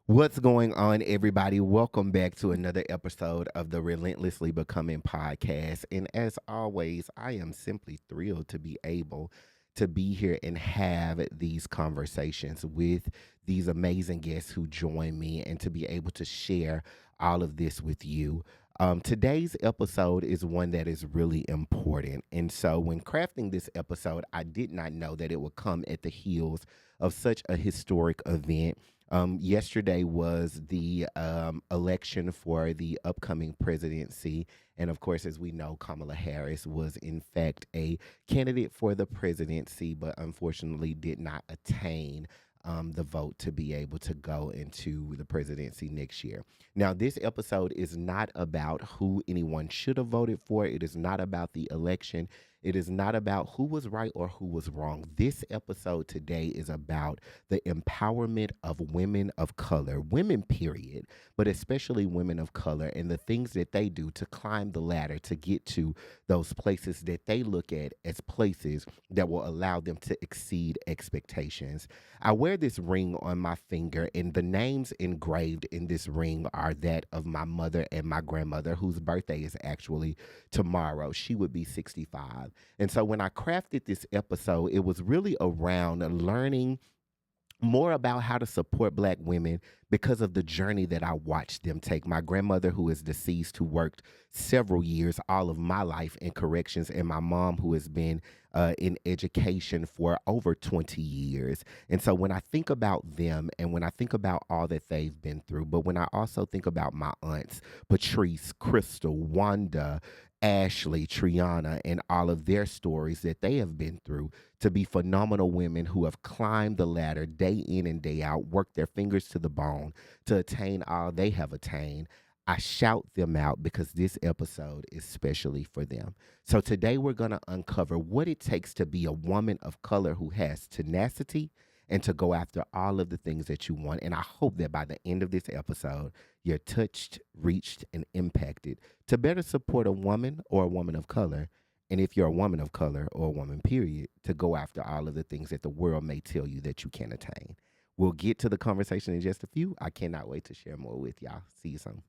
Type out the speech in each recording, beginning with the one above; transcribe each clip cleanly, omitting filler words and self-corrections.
What's going on, everybody? Welcome back to another episode of the Relentlessly Becoming podcast. And as always, I am simply thrilled to be able to be here and have these conversations with these amazing guests who join me and to be able to share all of this with you. Today's episode is one that is really important. And so, when crafting this episode, I did not know that it would come at the heels of such a historic event. Yesterday was the election for the upcoming presidency. And of course, as we know, Kamala Harris was in fact a candidate for the presidency, but unfortunately did not attain the vote to be able to go into the presidency next year. Now, this episode is not about who anyone should have voted for. It is not about the election. It is not about who was right or who was wrong. This episode today is about the empowerment of women of color, women, period, but especially women of color, and the things that they do to climb the ladder to get to those places that they look at as places that will allow them to exceed expectations. I wear this ring on my finger, and the names engraved in this ring are that of my mother and my grandmother, whose birthday is actually tomorrow. She would be 65. And so when I crafted this episode, it was really around learning more about how to support Black women because of the journey that I watched them take. My grandmother, who is deceased, who worked several years, all of my life in corrections, and my mom, who has been in education for over 20 years. And so when I think about them and when I think about all that they've been through, but when I also think about my aunts, Patrice, Crystal, Wanda, Ashley, Triana, and all of their stories that they have been through, to be phenomenal women who have climbed the ladder day in and day out, worked their fingers to the bone to attain all they have attained. I shout them out because this episode is specially for them. So today we're going to uncover what it takes to be a woman of color who has tenacity and to go after all of the things that you want. And I hope that by the end of this episode, you're touched, reached, and impacted to better support a woman or a woman of color. And if you're a woman of color or a woman, period, to go after all of the things that the world may tell you that you can attain. We'll get to the conversation in just a few. I cannot wait to share more with y'all. See you soon.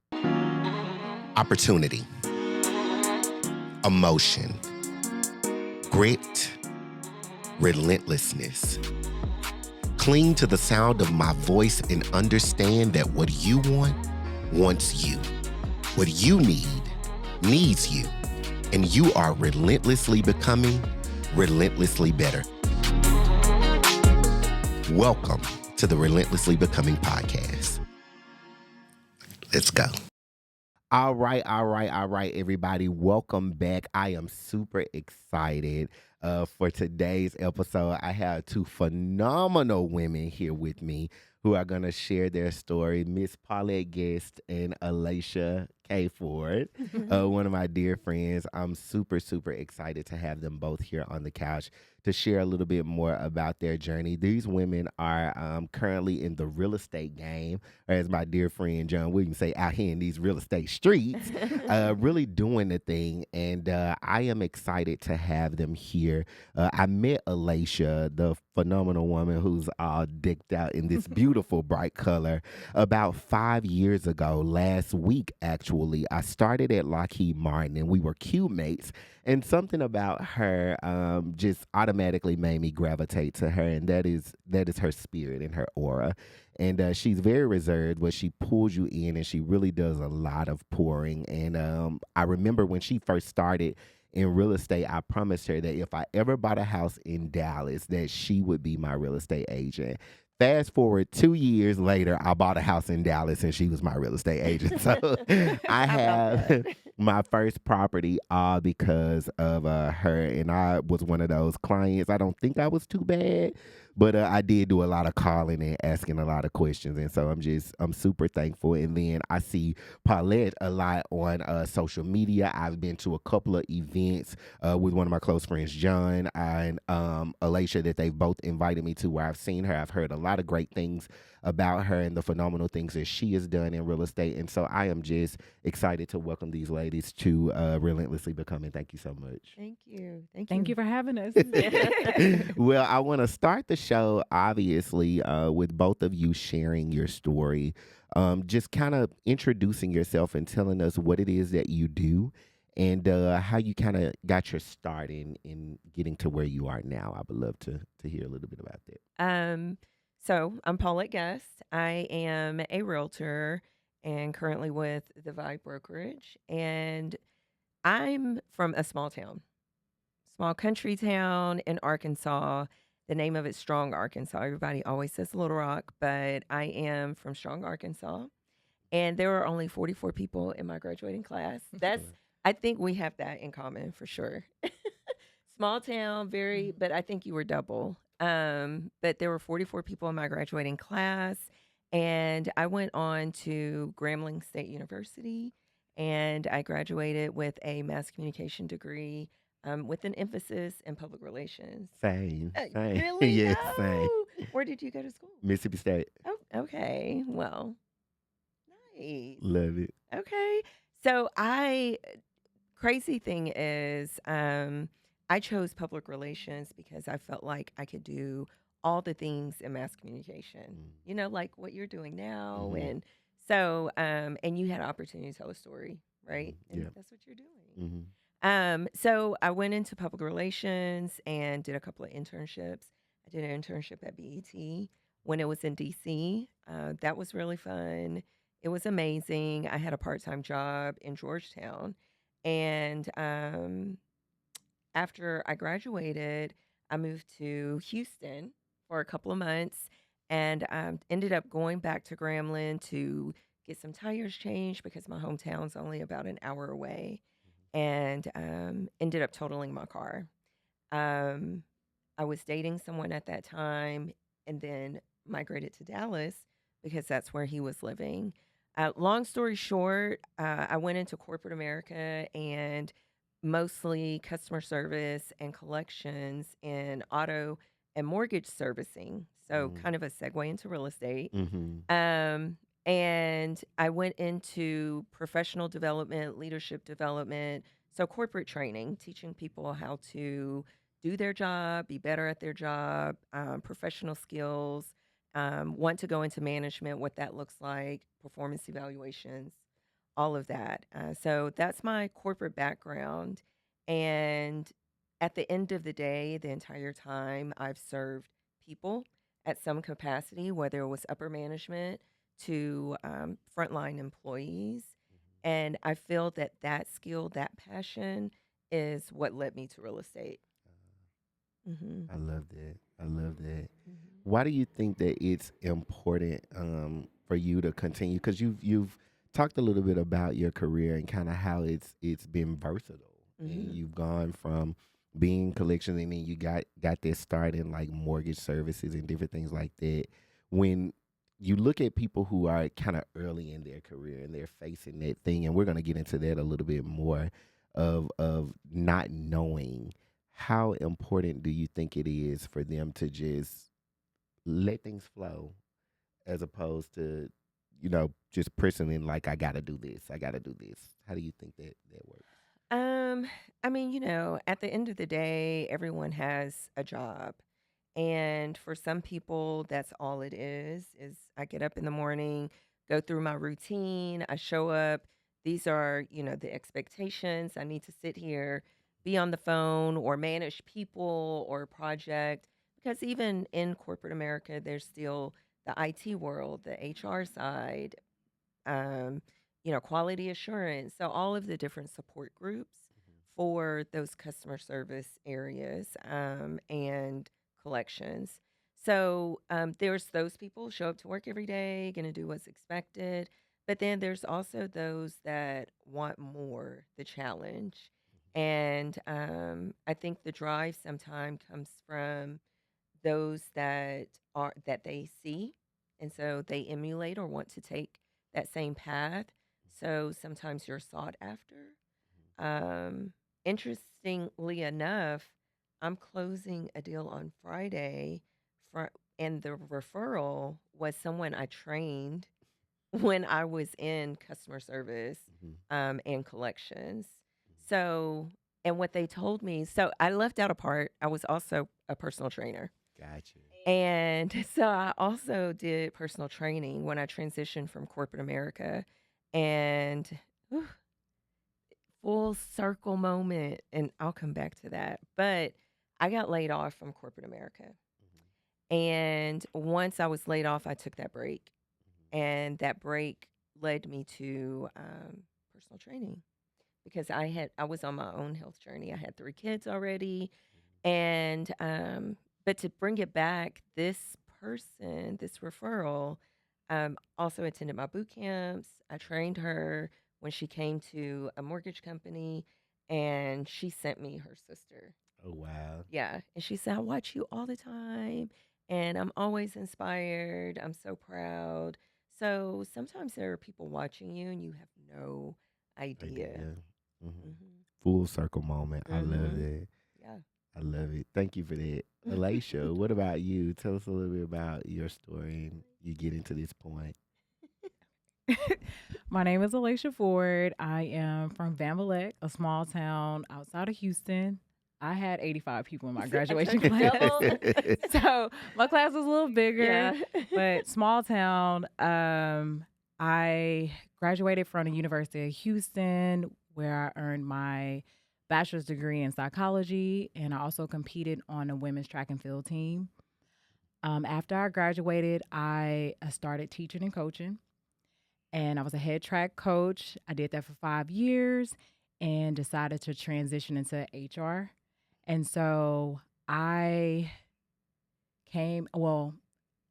Opportunity, emotion, grit, relentlessness. Cling to the sound of my voice and understand that what you want wants you. What you need needs you. And you are relentlessly becoming relentlessly better. Welcome to the Relentlessly Becoming podcast. Let's go. All right, everybody. Welcome back. I am super excited for today's episode. I have two phenomenal women here with me who are going to share their story. Miss Paulette Guest and Alaysha K. Ford, one of my dear friends. I'm super excited to have them both here on the couch to share a little bit more about their journey. These women are currently in the real estate game, or as my dear friend John Williams say, out here in these real estate streets, really doing the thing. And I am excited to have them here. I met Alaysha, the phenomenal woman who's all decked out in this beautiful bright color, about 5 years ago. Last week, actually, I started at Lockheed Martin and we were Q mates. And something about her just automatically made me gravitate to her, and that is her spirit and her aura. And she's very reserved, but she pulls you in, and she really does a lot of pouring. And I remember when she first started in real estate, I promised her that if I ever bought a house in Dallas, that she would be my real estate agent. Fast forward 2 years later, I bought a house in Dallas and she was my real estate agent. So I have my first property all because of her. And I was one of those clients. I don't think I was too bad, but I did do a lot of calling and asking a lot of questions. And so I'm super thankful. And then I see Paulette a lot on social media. I've been to a couple of events with one of my close friends, John, and Alaysha, that they've both invited me to, where I've seen her. I've heard a lot of great things about her and the phenomenal things that she has done in real estate. And so I am just excited to welcome these ladies ladies, to Relentlessly Becoming. Thank you so much. Thank you. Thank Thank you. you for having us. Well, I want to start the show, obviously, with both of you sharing your story, just kind of introducing yourself and telling us what it is that you do and how you kind of got your start in getting to where you are now. I would love to hear a little bit about that. Um, so I'm Paulette Guest. I am a realtor and currently with the Vibe Brokerage. And I'm from a small country town in Arkansas. The name of it's Strong, Arkansas. Everybody always says Little Rock, but I am from Strong, Arkansas. And there were only 44 people in my graduating class. I think we have that in common for sure. Small town, very, but I think you were double. But there were 44 people in my graduating class. And I went on to Grambling State University and I graduated with a mass communication degree with an emphasis in public relations. Same. Really? Yes, same. Oh, where did you go to school? Mississippi State. Oh, okay. Well, nice. Love it. Okay. So crazy thing is, I chose public relations because I felt like I could do all the things in mass communication, like what you're doing now. Mhm. And so, and you had an opportunity to tell a story, right? And Yeah. that's what you're doing. Hmm. So I went into public relations and did a couple of internships. I did an internship at BET when it was in DC. That was really fun. It was amazing. I had a part-time job in Georgetown. And after I graduated, I moved to Houston for a couple of months and ended up going back to Grambling to get some tires changed because my hometown's only about an hour away and ended up totaling my car. Um, I was dating someone at that time and then migrated to Dallas because that's where he was living. Long story short, I went into corporate America and mostly customer service and collections in auto and mortgage servicing. So, Mm. kind of a segue into real estate. Mhm. Um, and I went into professional development, leadership development, so corporate training, teaching people how to do their job, be better at their job, professional skills, want to go into management, what that looks like, performance evaluations, all of that. So that's my corporate background. And at the end of the day, the entire time, I've served people at some capacity, whether it was upper management to frontline employees. And I feel that that skill, that passion is what led me to real estate. Mm-hmm. I love that. I love that. Mm-hmm. Why do you think that it's important for you to continue? Because you've talked a little bit about your career and kind of how it's been versatile, and Mm-hmm. you've gone from being collections, and then you got this start in like mortgage services and different things like that. When you look at people who are kind of early in their career and they're facing that thing, and we're going to get into that a little bit more of not knowing, how important do you think it is for them to just let things flow as opposed to, just pressing in like, I gotta do this, I gotta do this? How do you think that works? Um, I mean, at the end of the day, everyone has a job. And for some people, that's all it is I get up in the morning, go through my routine, I show up. These are, the expectations. I need to sit here, be on the phone or manage people or a project. Because even in corporate America, there's still the IT world, the HR side, um, quality assurance. So all of the different support groups for those customer service areas and collections. So there's those people show up to work every day, going to do what's expected. But then there's also those that want more, the challenge. And I think the drive sometimes comes from those that they see and so they emulate or want to take that same path. So sometimes you're sought after. um Interestingly enough, I'm closing a deal on Friday for and the referral was someone I trained when I was in customer service Mhm. and collections. So, and what they told me, so I left out a part. I was also a personal trainer. Gotcha. And so I also did personal training when I transitioned from corporate America. And whew, full circle moment. And I'll come back to that. But I got laid off from corporate America. Mhm. And once I was laid off, I took that break. And that break led me to personal training because I was on my own health journey. I had 3 kids already, and but to bring it back, this person, this referral, also attended my boot camps. I trained her when she came to a mortgage company, and she sent me her sister. Oh, wow. Yeah, and she said, "I watch you all the time, and I'm always inspired. I'm so proud." So sometimes there are people watching you, and you have no idea. Idea. Mhm. Mhm. Full circle moment. I love Mhm. that. Yeah. I love it. Thank you for that. Alaysha, what about you? Tell us a little bit about your story and you getting to this point. My name is Alaysha Ford. I am from Van, a small town outside of Houston. I had 85 people in my See, I graduation told you class. double. So my class was a little bigger, Yeah. but small town. I graduated from the University of Houston, where I earned my bachelor's degree in psychology, and I also competed on a women's track and field team. After I graduated, I started teaching and coaching, and I was a head track coach. I did that for 5 years and decided to transition into HR. And so I well,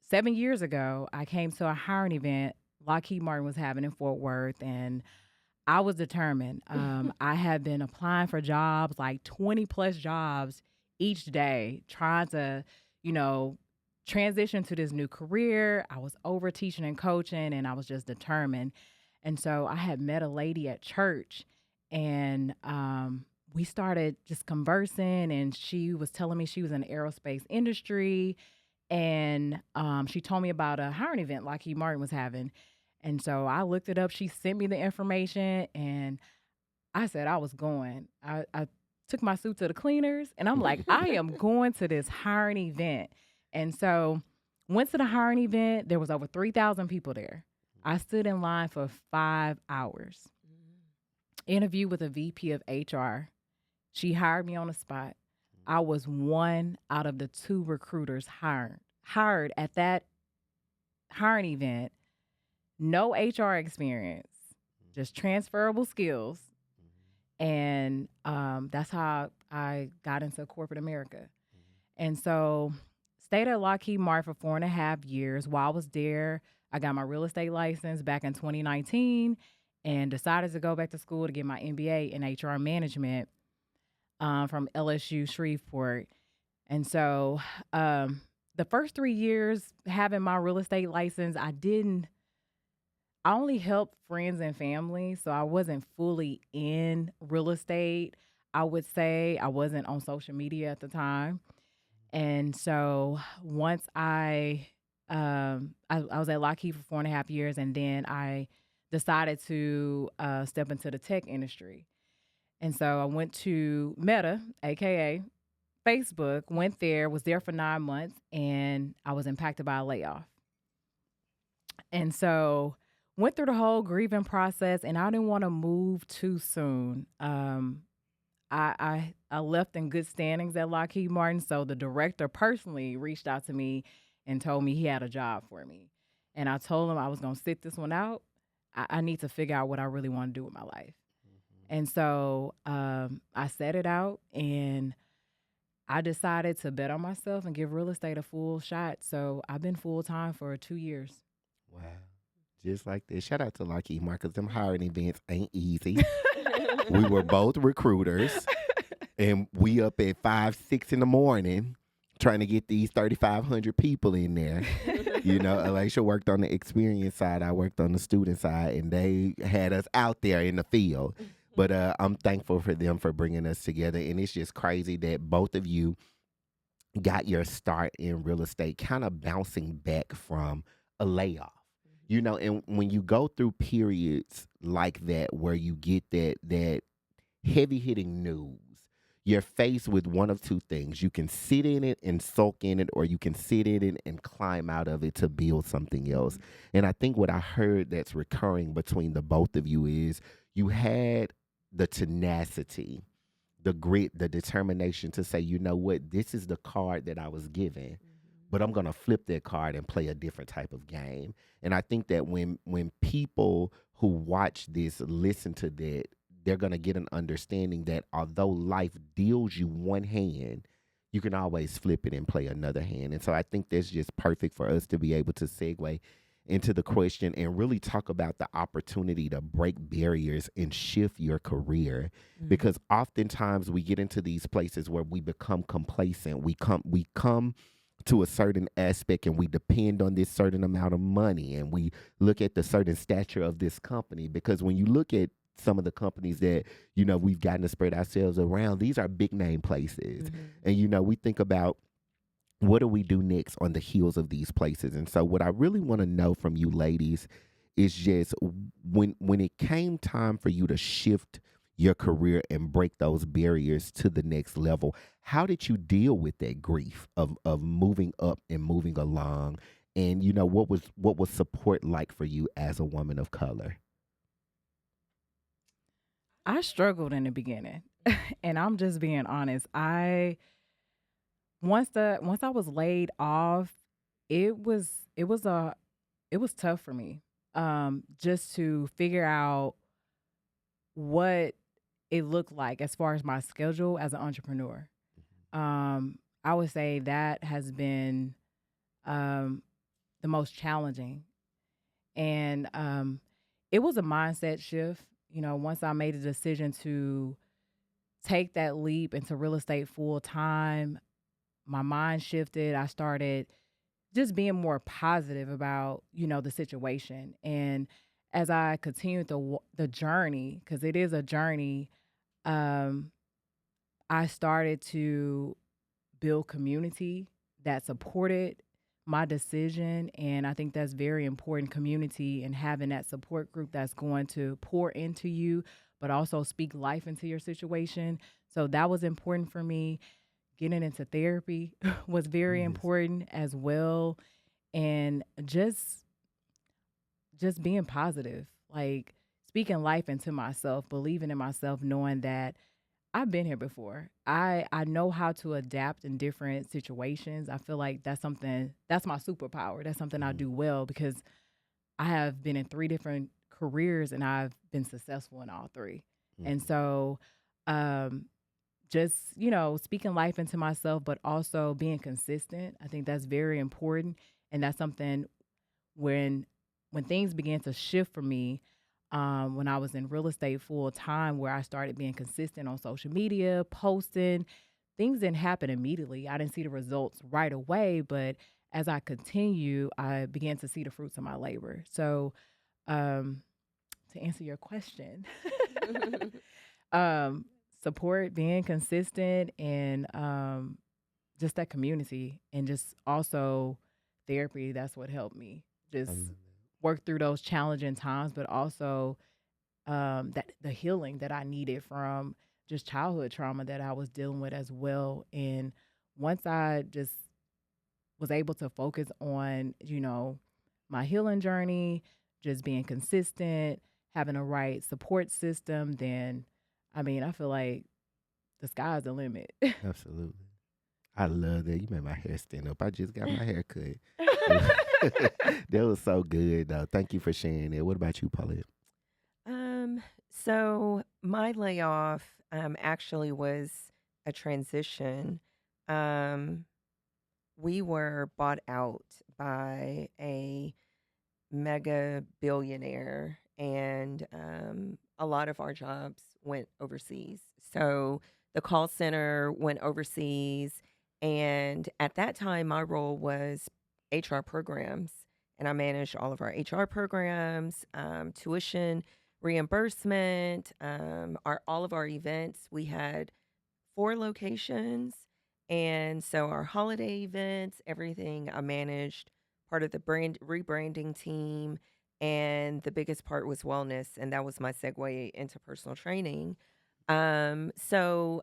7 years ago, I came to a hiring event Lockheed Martin was having in Fort Worth, and I was determined. I had been applying for jobs, like 20 plus jobs each day, trying to, you know, transition to this new career. I was over teaching and coaching, and I was just determined. And so I had met a lady at church, and we started just conversing, and she was telling me she was in the aerospace industry. And she told me about a hiring event Lockheed Martin was having. And so I looked it up. She sent me the information, and I said I was going. I took my suit to the cleaners, and I'm like, I am going to this hiring event. And so went to the hiring event. There was over 3,000 people there. I stood in line for 5 hours. Interview with a VP of HR. She hired me on the spot. I was one out of the 2 recruiters hired at that hiring event. No HR experience, just transferable skills. And that's how I got into corporate America. And so stayed at Lockheed Martin for 4.5 years. While I was there, I got my real estate license back in 2019 and decided to go back to school to get my MBA in HR management from LSU Shreveport. And so the first 3 years having my real estate license, I only helped friends and family. So I wasn't fully in real estate. I would say I wasn't on social media at the time. And so once I was at Lockheed for 4.5 years, and then I decided to step into the tech industry. And so I went to Meta, aka Facebook, went there, was there for 9 months, and I was impacted by a layoff. And so went through the whole grieving process, and I didn't want to move too soon. I left in good standings at Lockheed Martin, so the director personally reached out to me and told me he had a job for me. And I told him I was going to sit this one out. I need to figure out what I really want to do with my life. And so I set it out, and I decided to bet on myself and give real estate a full shot. So I've been full time for 2 years. Wow. Just like that. Shout out to Lockheed Martin, 'cause them hiring events ain't easy. We were both recruiters, and we up at 5, 6 in the morning trying to get these 3,500 people in there. You know, Alaysha worked on the experience side. I worked on the student side, and they had us out there in the field. But I'm thankful for them for bringing us together. And it's just crazy that both of you got your start in real estate, kind of bouncing back from a layoff. And when you go through periods like that where you get that heavy hitting news, you're faced with one of two things. You can sit in it and sulk in it, or you can sit in it and climb out of it to build something else. And I think what I heard that's recurring between the both of you is you had the tenacity, the grit, the determination to say, you know what, this is the card that I was given, but I'm gonna flip that card and play a different type of game. And I think that when people who watch this listen to that, they're gonna get an understanding that although life deals you one hand, you can always flip it and play another hand. And so I think that's just perfect for us to be able to segue into the question and really talk about the opportunity to break barriers and shift your career, Mhm. because oftentimes we get into these places where we become complacent. We come to a certain aspect and we depend on this certain amount of money, and we look at the certain stature of this company, because when you look at some of the companies that we've gotten to spread ourselves around, these are big name places. Mhm. And we think about, what do we do next on the heels of these places? And so what I really want to know from you ladies is just, when it came time for you to shift your career and break those barriers to the next level, how did you deal with that grief of moving up and moving along? And what was support like for you as a woman of color? I struggled in the beginning, and I'm just being honest. I once I was laid off, it was it was a it was tough for me. Just to figure out what it looked like as far as my schedule as an entrepreneur. I would say that has been um the most challenging. And it was a mindset shift. Once I made a decision to take that leap into real estate full time, my mind shifted. I started just being more positive about, the situation. And as I continued the journey, because it is a journey, um, I started to build community that supported my decision. And I think that's very important, community, and having that support group that's going to pour into you, but also speak life into your situation. So that was important for me. Getting into therapy was very Yes. important as well. And just being positive, like speaking life into myself, believing in myself, knowing that I've been here before. I know how to adapt in different situations. I feel like that's my superpower. That's something I Mhm. do well because I have been in three different careers and I've been successful in all three. And Mhm. so um just, speaking life into myself, but also being consistent. I think that's very important. And that's something when when things began to shift for me, when I was in real estate full time, where I started being consistent on social media, posting, things didn't happen immediately. I didn't see the results right away, but as I continue, I began to see the fruits of my labor. So, um, to answer your question, um, support, being consistent, and just that community, and just also therapy. That's what helped me I just love work through those challenging times, but also that the healing that I needed from just childhood trauma that I was dealing with as well. And once I just was able to focus on, my healing journey, just being consistent, having a right support system, then I feel like the sky's the limit. Absolutely. I love that. You made my hair stand up. I just got my hair cut. That was so good, though. Thank you for sharing it. What about you, Paulette? So my layoff actually was a transition. Um, we were bought out by a mega billionaire, and a lot of our jobs went overseas. So the call center went overseas, and at that time, my role was HR programs, and I managed all of our HR programs, tuition reimbursement, our all of our events. We had 4 locations, and so our holiday events, everything I managed, part of the brand rebranding team, and the biggest part was wellness, and that was my segue into personal training. So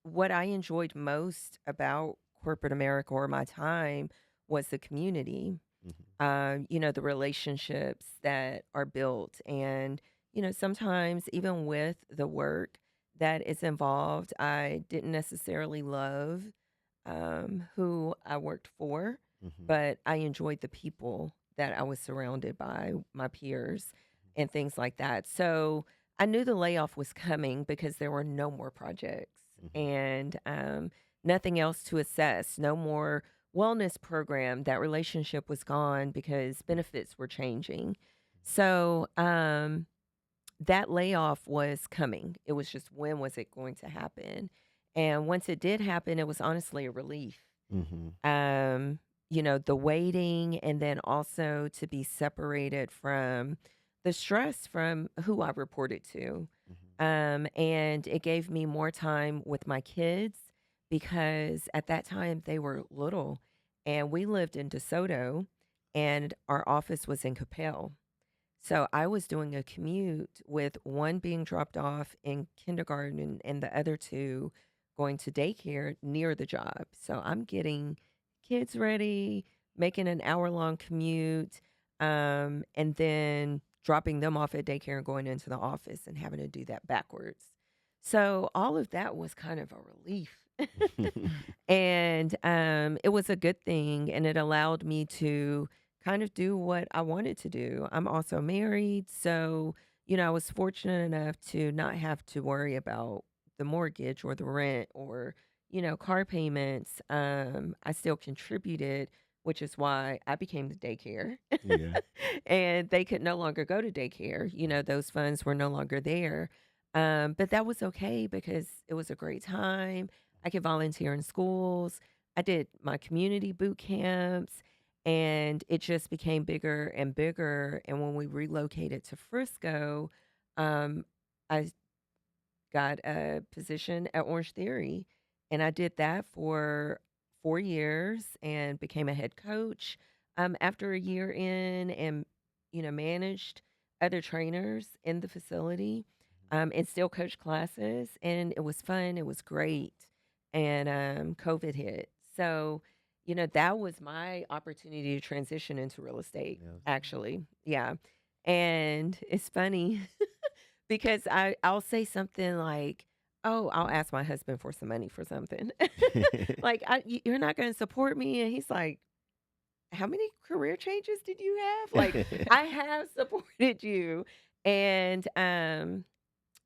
what I enjoyed most about corporate America or my time was the community, Mhm. the relationships that are built. And, sometimes even with the work that is involved, I didn't necessarily love who I worked for, Mhm. but I enjoyed the people that I was surrounded by, my peers, and things like that. So I knew the layoff was coming because there were no more projects Mhm. and nothing else to assess, no more wellness program. That relationship was gone because benefits were changing. So that layoff was coming. It was just when was it going to happen? And once it did happen, it was honestly a relief. Mhm. Um, the waiting and then also to be separated from the stress from who I reported to. Mhm. And it gave me more time with my kids because at that time they were little and we lived in DeSoto and our office was in Capel. So I was doing a commute with one being dropped off in kindergarten and the other two going to daycare near the job. So I'm getting kids ready, making an hour-long commute, and then dropping them off at daycare and going into the office and having to do that backwards. So all of that was kind of a relief. And it was a good thing, and it allowed me to kind of do what I wanted to do. I'm also married, so I was fortunate enough to not have to worry about the mortgage or the rent or car payments. I still contributed, which is why I became the daycare, Yeah. and they could no longer go to daycare. Those funds were no longer there. But that was okay because it was a great time. I could volunteer in schools. I did my community boot camps and it just became bigger and bigger. And when we relocated to Frisco, um, I got a position at Orange Theory, and I did that for 4 years and became a head coach after a year in, and managed other trainers in the facility, and still coach classes, and it was fun. It was great, and COVID hit, so that was my opportunity to transition into real estate. Yeah. Actually, yeah, and it's funny. Because I'll say something like, "Oh, I'll ask my husband for some money for something." Like, "You're not gonna support me?" And he's like, "How many career changes did you have?" Like, "I have supported you." And, um,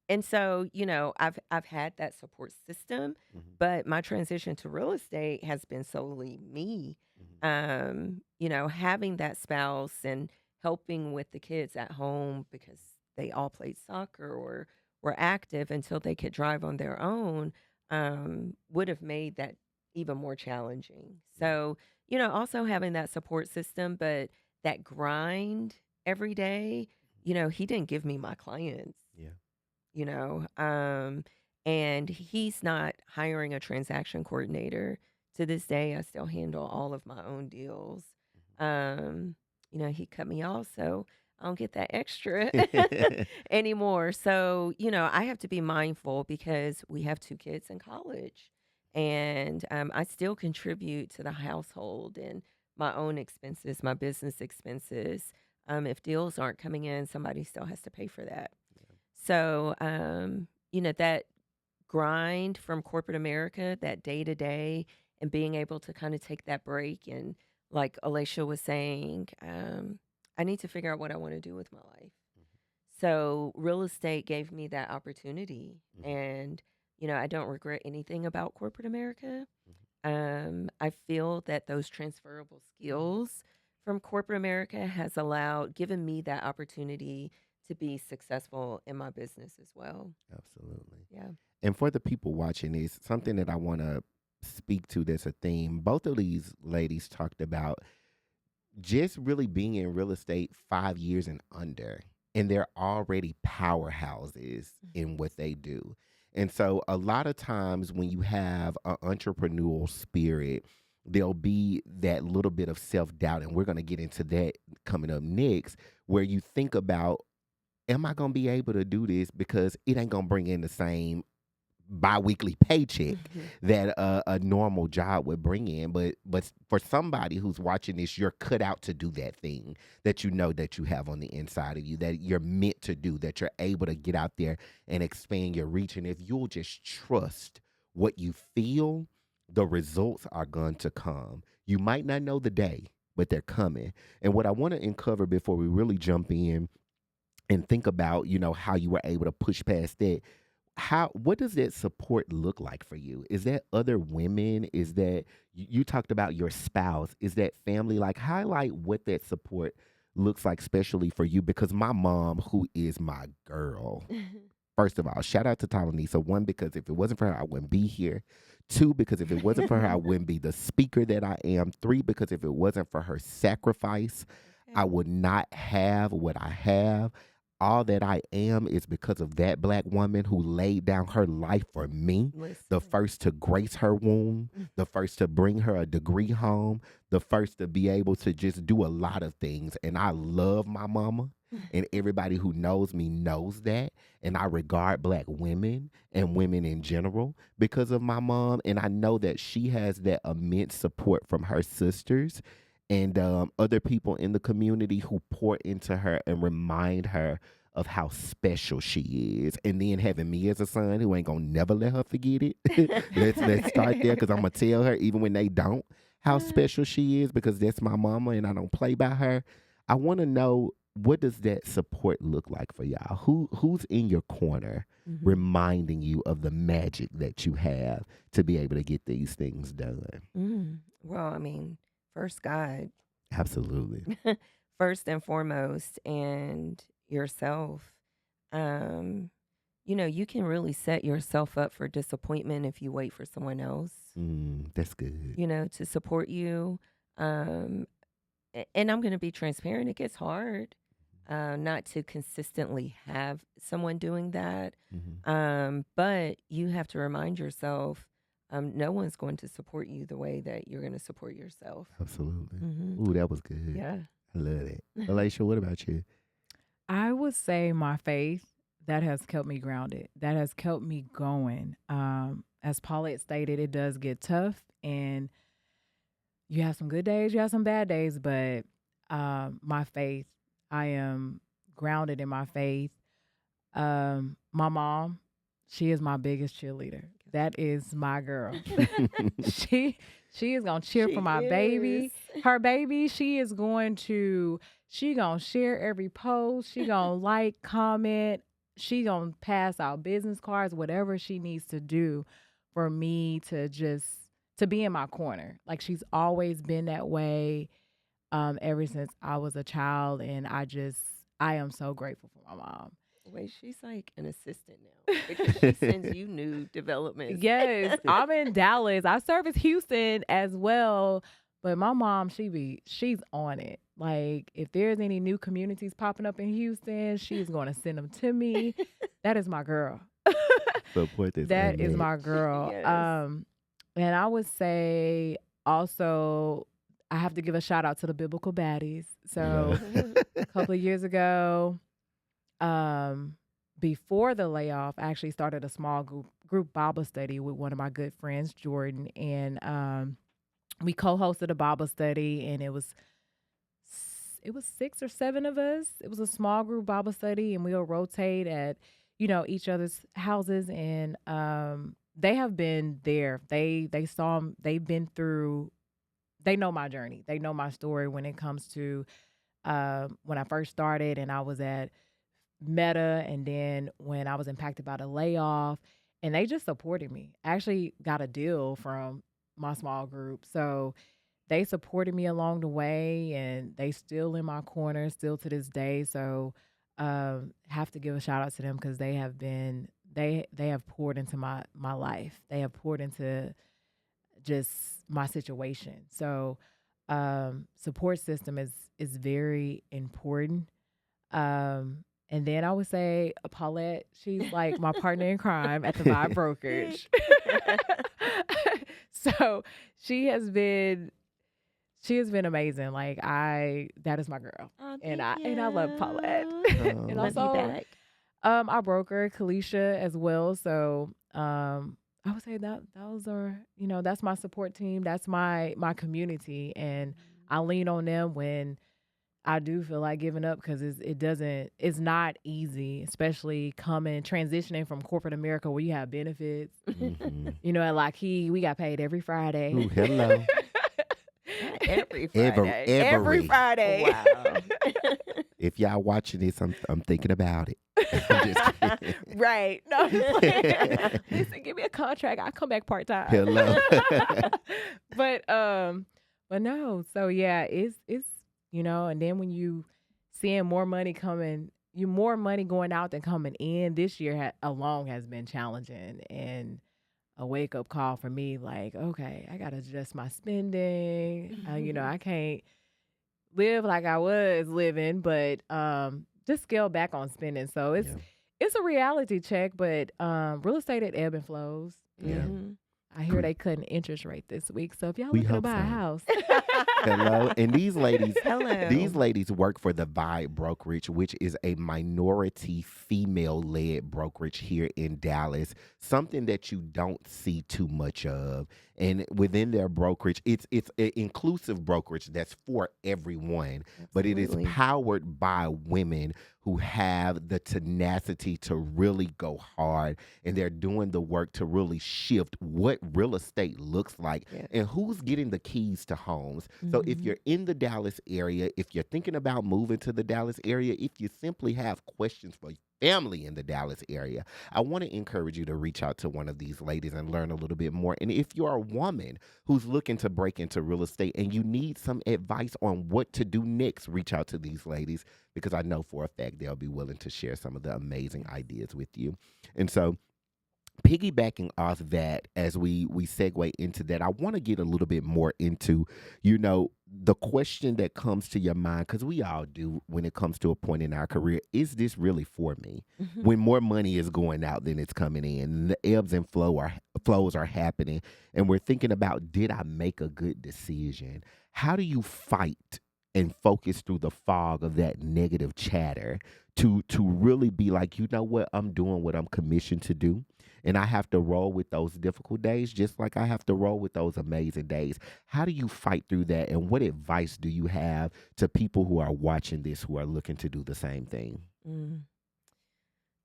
and so, I've had that support system, Mhm. but my transition to real estate has been solely me. Mhm. Having that spouse and helping with the kids at home because they all played soccer or were active until they could drive on their own, would have made that even more challenging. Yeah. So, also having that support system, but that grind every day, he didn't give me my clients, Yeah. you know, um, and he's not hiring a transaction coordinator. To this day, I still handle all of my own deals. Um, he cut me off, so I don't get that extra Mhm. anymore. So, I have to be mindful because we have two kids in college, and I still contribute to the household and my own expenses, my business expenses. If deals aren't coming in, somebody still has to pay for that. So, that grind from corporate America, that day to day, and being able to kind of take that break. And like Alaysha was saying, I need to figure out what I want to do with my life. So, real estate gave me that opportunity. Mhm. And, I don't regret anything about corporate America. Mhm. I feel that those transferable skills from corporate America has given me that opportunity to be successful in my business as well. Absolutely. Yeah. And for the people watching this, something that I want to speak to that's a theme. Both of these ladies talked about just really being in real estate 5 years and under, and they're already powerhouses in what they do. And so, a lot of times when you have an entrepreneurial spirit, there'll be that little bit of self-doubt, and we're going to get into that coming up next, where you think about, am I going to be able to do this, because it ain't going to bring in the same bi-weekly paycheck Mhm. that a normal job would bring in. But for somebody who's watching this, you're cut out to do that thing that you know that you have on the inside of you, that you're meant to do, that you're able to get out there and expand your reach. And if you'll just trust what you feel, the results are going to come. You might not know the day, but they're coming. And what I want to uncover before we really jump in and think about, how you were able to push past that, what does that support look like for you? Is that other women? Is that you talked about your spouse? Is that family? Like, highlight what that support looks like, especially for you, because my mom, who is my girl, first of all, shout out to Talanisa. One, because if it wasn't for her, I wouldn't be here. Two, because if it wasn't for her, I wouldn't be the speaker that I am. Three, because if it wasn't for her sacrifice, I Okay. would not have what I have. All that I am is because of that Black woman who laid down her life for me. The Listen. first to grace her womb, the first to bring her a degree home, the first to be able to just do a lot of things. And I love my mama, and everybody who knows me knows that. And I regard Black women and women in general because of my mom. And I know that she has that immense support from her sisters and other people in the community who pour into her and remind her of how special she is. And then having me as a son who ain't gonna never let her forget it. Let's start there, because I'm gonna tell her, even when they don't, how special she is, because that's my mama and I don't play by her. I want to know, what does that support look like for y'all? Who's in your corner Mhm. reminding you of the magic that you have to be able to get these things done? Well, I mean, first God, Absolutely. first and foremost, and yourself. Um, you can really set yourself up for disappointment if you wait for someone else, That's good. to support you. Um, and I'm going to be transparent. It gets hard not to consistently have someone doing that. Mhm. But you have to remind yourself, no one's going to support you the way that you're going to support yourself. Absolutely. Hmm. Ooh, that was good. Yeah. I love it. Alaysha, what about you? I would say my faith that has kept me grounded. That has kept me going. As Paulette stated, it does get tough, and you have some good days, you have some bad days, but my faith, I am grounded in my faith. My mom, she is my biggest cheerleader. That is my girl. she she is gonna cheer for She my baby. is. Her baby, she gonna share every post. She gonna like, comment. She gonna pass out business cards, whatever she needs to do for me to be in my corner. Like, she's always been that way ever since I was a child, and I am so grateful for my mom. Wait, she's like an assistant now because she sends you new developments. Yes, I'm in Dallas. I service Houston as well, but my mom, she's on it. Like, if there's any new communities popping up in Houston, she's going to send them to me. That is my girl. Support is That is my unmatched. girl. Yes. And I would say also, I have to give a shout out to the biblical baddies. So a couple of years ago, before the layoff, I actually started a small group Bible study with one of my good friends, Jordan, and we co-hosted a Bible study, and it was 6 or 7 of us. It was a small group Bible study, and we'll rotate at each other's houses, and they have been there. They saw, they've been through. They know my journey. They know my story when it comes to when I first started, and I was at Meta, and then when I was impacted by the layoff, and they just supported me. I actually got a deal from my small group, so they supported me along the way, and they still in my corner still to this day. So have to give a shout out to them, because they have poured into my life. They have poured into just my situation. So support system is very important. And then I would say Paulette, she's like my partner in crime at the Vibe Brokerage. So she has been amazing. Like that is my girl. Oh, And thank I love Paulette. you. And Oh, Love you also back. our broker, Kalisha, as well. So I would say that those are, that's my support team. That's my community. And I lean on them when I do feel like giving up, because it's not easy, especially transitioning from corporate America where you have benefits. mhm. At Lockheed, we got paid every Friday. Ooh, hello. Not every Every, Friday. Every every. Friday. Wow. If y'all watching this, I'm thinking about it. I'm just kidding. Right. No, I'm just playing. Listen, give me a contract. I'll come back part time. Hello. But no. So yeah, it's and then when you seeing more money coming, more money going out than coming in. This year alone has been challenging, and a wake up call for me. Like, okay, I gotta adjust my spending. I can't live like I was living, but just scale back on spending. So Yeah. it's a reality check, but real estate at ebb and flows. Yeah. And I hear they cutting interest rate this week. So if y'all We looking to hope buy a so. house, Hello. And these ladies Hello. work for the Vibe Brokerage, which is a minority female-led brokerage here in Dallas. Something that you don't see too much of. And within their brokerage, it's an inclusive brokerage that's for everyone, but it is Absolutely. powered by women who have the tenacity to really go hard, and they're doing the work to really shift what real estate looks like Yes. and who's getting the keys to homes. So if Mhm. you're in the Dallas area, if you're thinking about moving to the Dallas area, if you simply have questions for family in the Dallas area, I want to encourage you to reach out to one of these ladies and learn a little bit more. And if you're a woman who's looking to break into real estate and you need some advice on what to do next, reach out to these ladies, because I know for a fact they'll be willing to share some of the amazing ideas with you. And so, piggybacking off that, as we segue into that, I want to get a little bit more into, the question that comes to your mind, because we all do when it comes to a point in our career: is this really for me? Mhm. When more money is going out than it's coming in, the ebbs and flows are happening, and we're thinking about, did I make a good decision? How do you fight and focus through the fog of that negative chatter to really be like, you know what, I'm doing what I'm commissioned to do, and I have to roll with those difficult days just like I have to roll with those amazing days? How do you fight through that? And what advice do you have to people who are watching this, who are looking to do the same thing? Mm.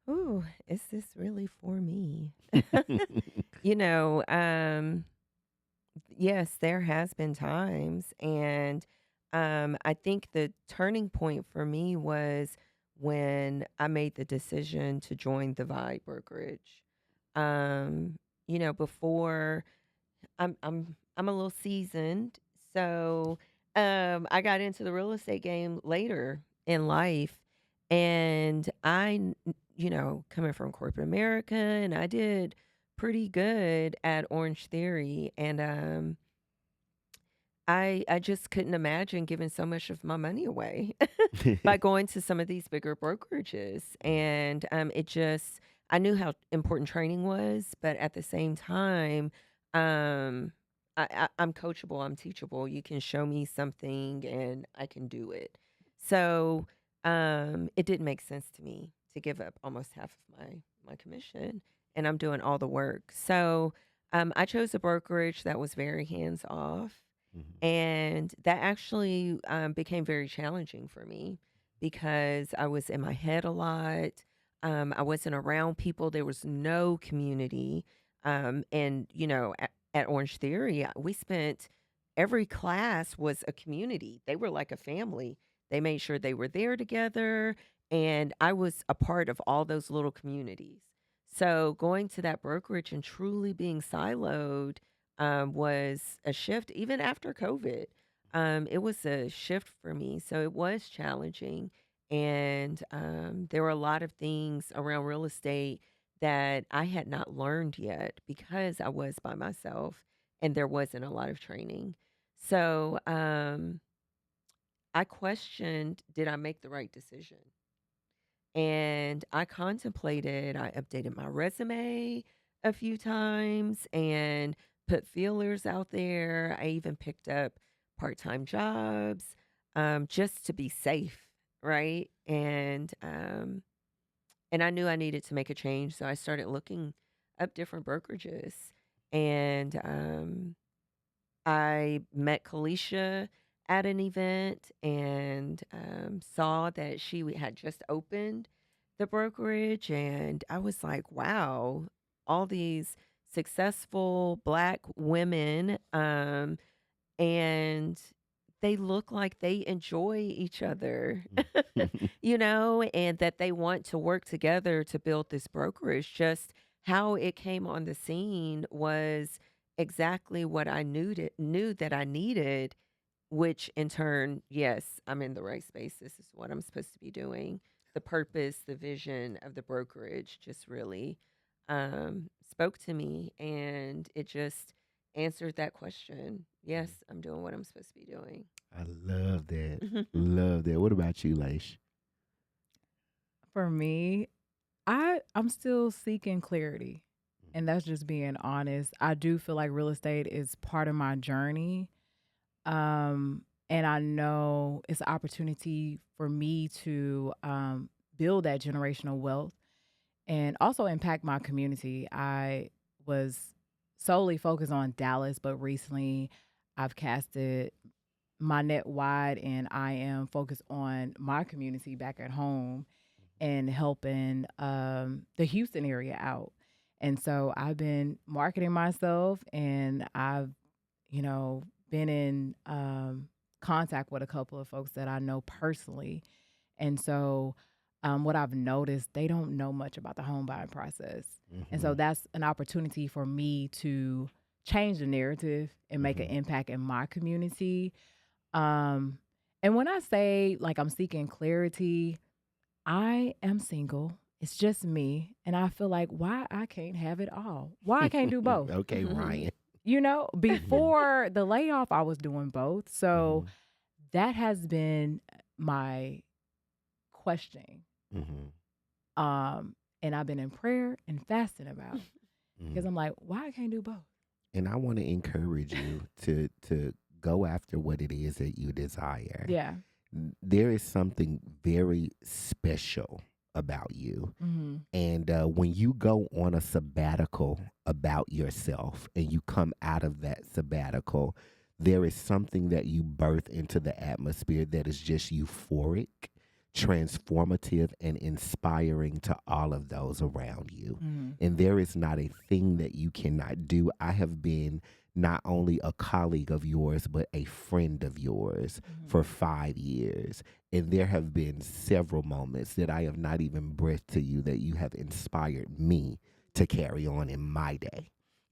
Ooh, is this really for me? You know, yes, there has been times, and I think the turning point for me was when I made the decision to join the Vibe Brokerage. Before I'm a little seasoned, so I got into the real estate game later in life, and coming from corporate America, and I did pretty good at Orange Theory, and I just couldn't imagine giving so much of my money away by going to some of these bigger brokerages, and I knew how important training was, but at the same time, um, I'm coachable, I'm teachable. You can show me something, and I can do it. So it didn't make sense to me to give up almost half of my commission, and I'm doing all the work. So I chose a brokerage that was very hands off, Mhm. and that actually became very challenging for me because I was in my head a lot. I wasn't around people. There was no community. At Orange Theory, we spent every class was a community. They were like a family. They made sure they were there together. And I was a part of all those little communities. So going to that brokerage and truly being siloed was a shift. Even after COVID, it was a shift for me. So it was challenging. And there were a lot of things around real estate that I had not learned yet because I was by myself and there wasn't a lot of training. So I questioned, did I make the right decision? And I contemplated, I updated my resume a few times, and put feelers out there. I even picked up part-time jobs, just to be safe, right? And I knew I needed to make a change, so I started looking up different brokerages. And I met Kalisha at an event and saw that she had just opened the brokerage. And I was like, wow, all these successful Black women. And they look like they enjoy each other, and that they want to work together to build this brokerage. Just how it came on the scene was exactly what I knew that I needed, which in turn, yes, I'm in the right space. This is what I'm supposed to be doing. The purpose, the vision of the brokerage just really spoke to me, and it just answered that question. Yes, I'm doing what I'm supposed to be doing. I love that. Love that. What about you, Leish? For me, I'm still seeking clarity, and that's just being honest. I do feel like real estate is part of my journey. And I know it's an opportunity for me to build that generational wealth and also impact my community. I was solely focused on Dallas, but recently I've casted my net wide, and I am focused on my community back at home and helping the Houston area out. And so I've been marketing myself, and I've, been in contact with a couple of folks that I know personally. And so what I've noticed, they don't know much about the home buying process. And so that's an opportunity for me to change the narrative and make an impact in my community. And when I say like I'm seeking clarity, I am single. It's just me. And I feel like why I can't have it all. Why I can't do both. Okay, Ryan. Before the layoff, I was doing both. So that has been my questioning. And I've been in prayer and fasting about it because I'm like, why I can't do both? And I want to encourage you to go after what it is that you desire. Yeah. There is something very special about you. And when you go on a sabbatical about yourself and you come out of that sabbatical, there is something that you birth into the atmosphere that is just euphoric, transformative, and inspiring to all of those around you. And there is not a thing that you cannot do. I have been not only a colleague of yours, but a friend of yours for 5 years. And there have been several moments that I have not even breathed to you that you have inspired me to carry on in my day.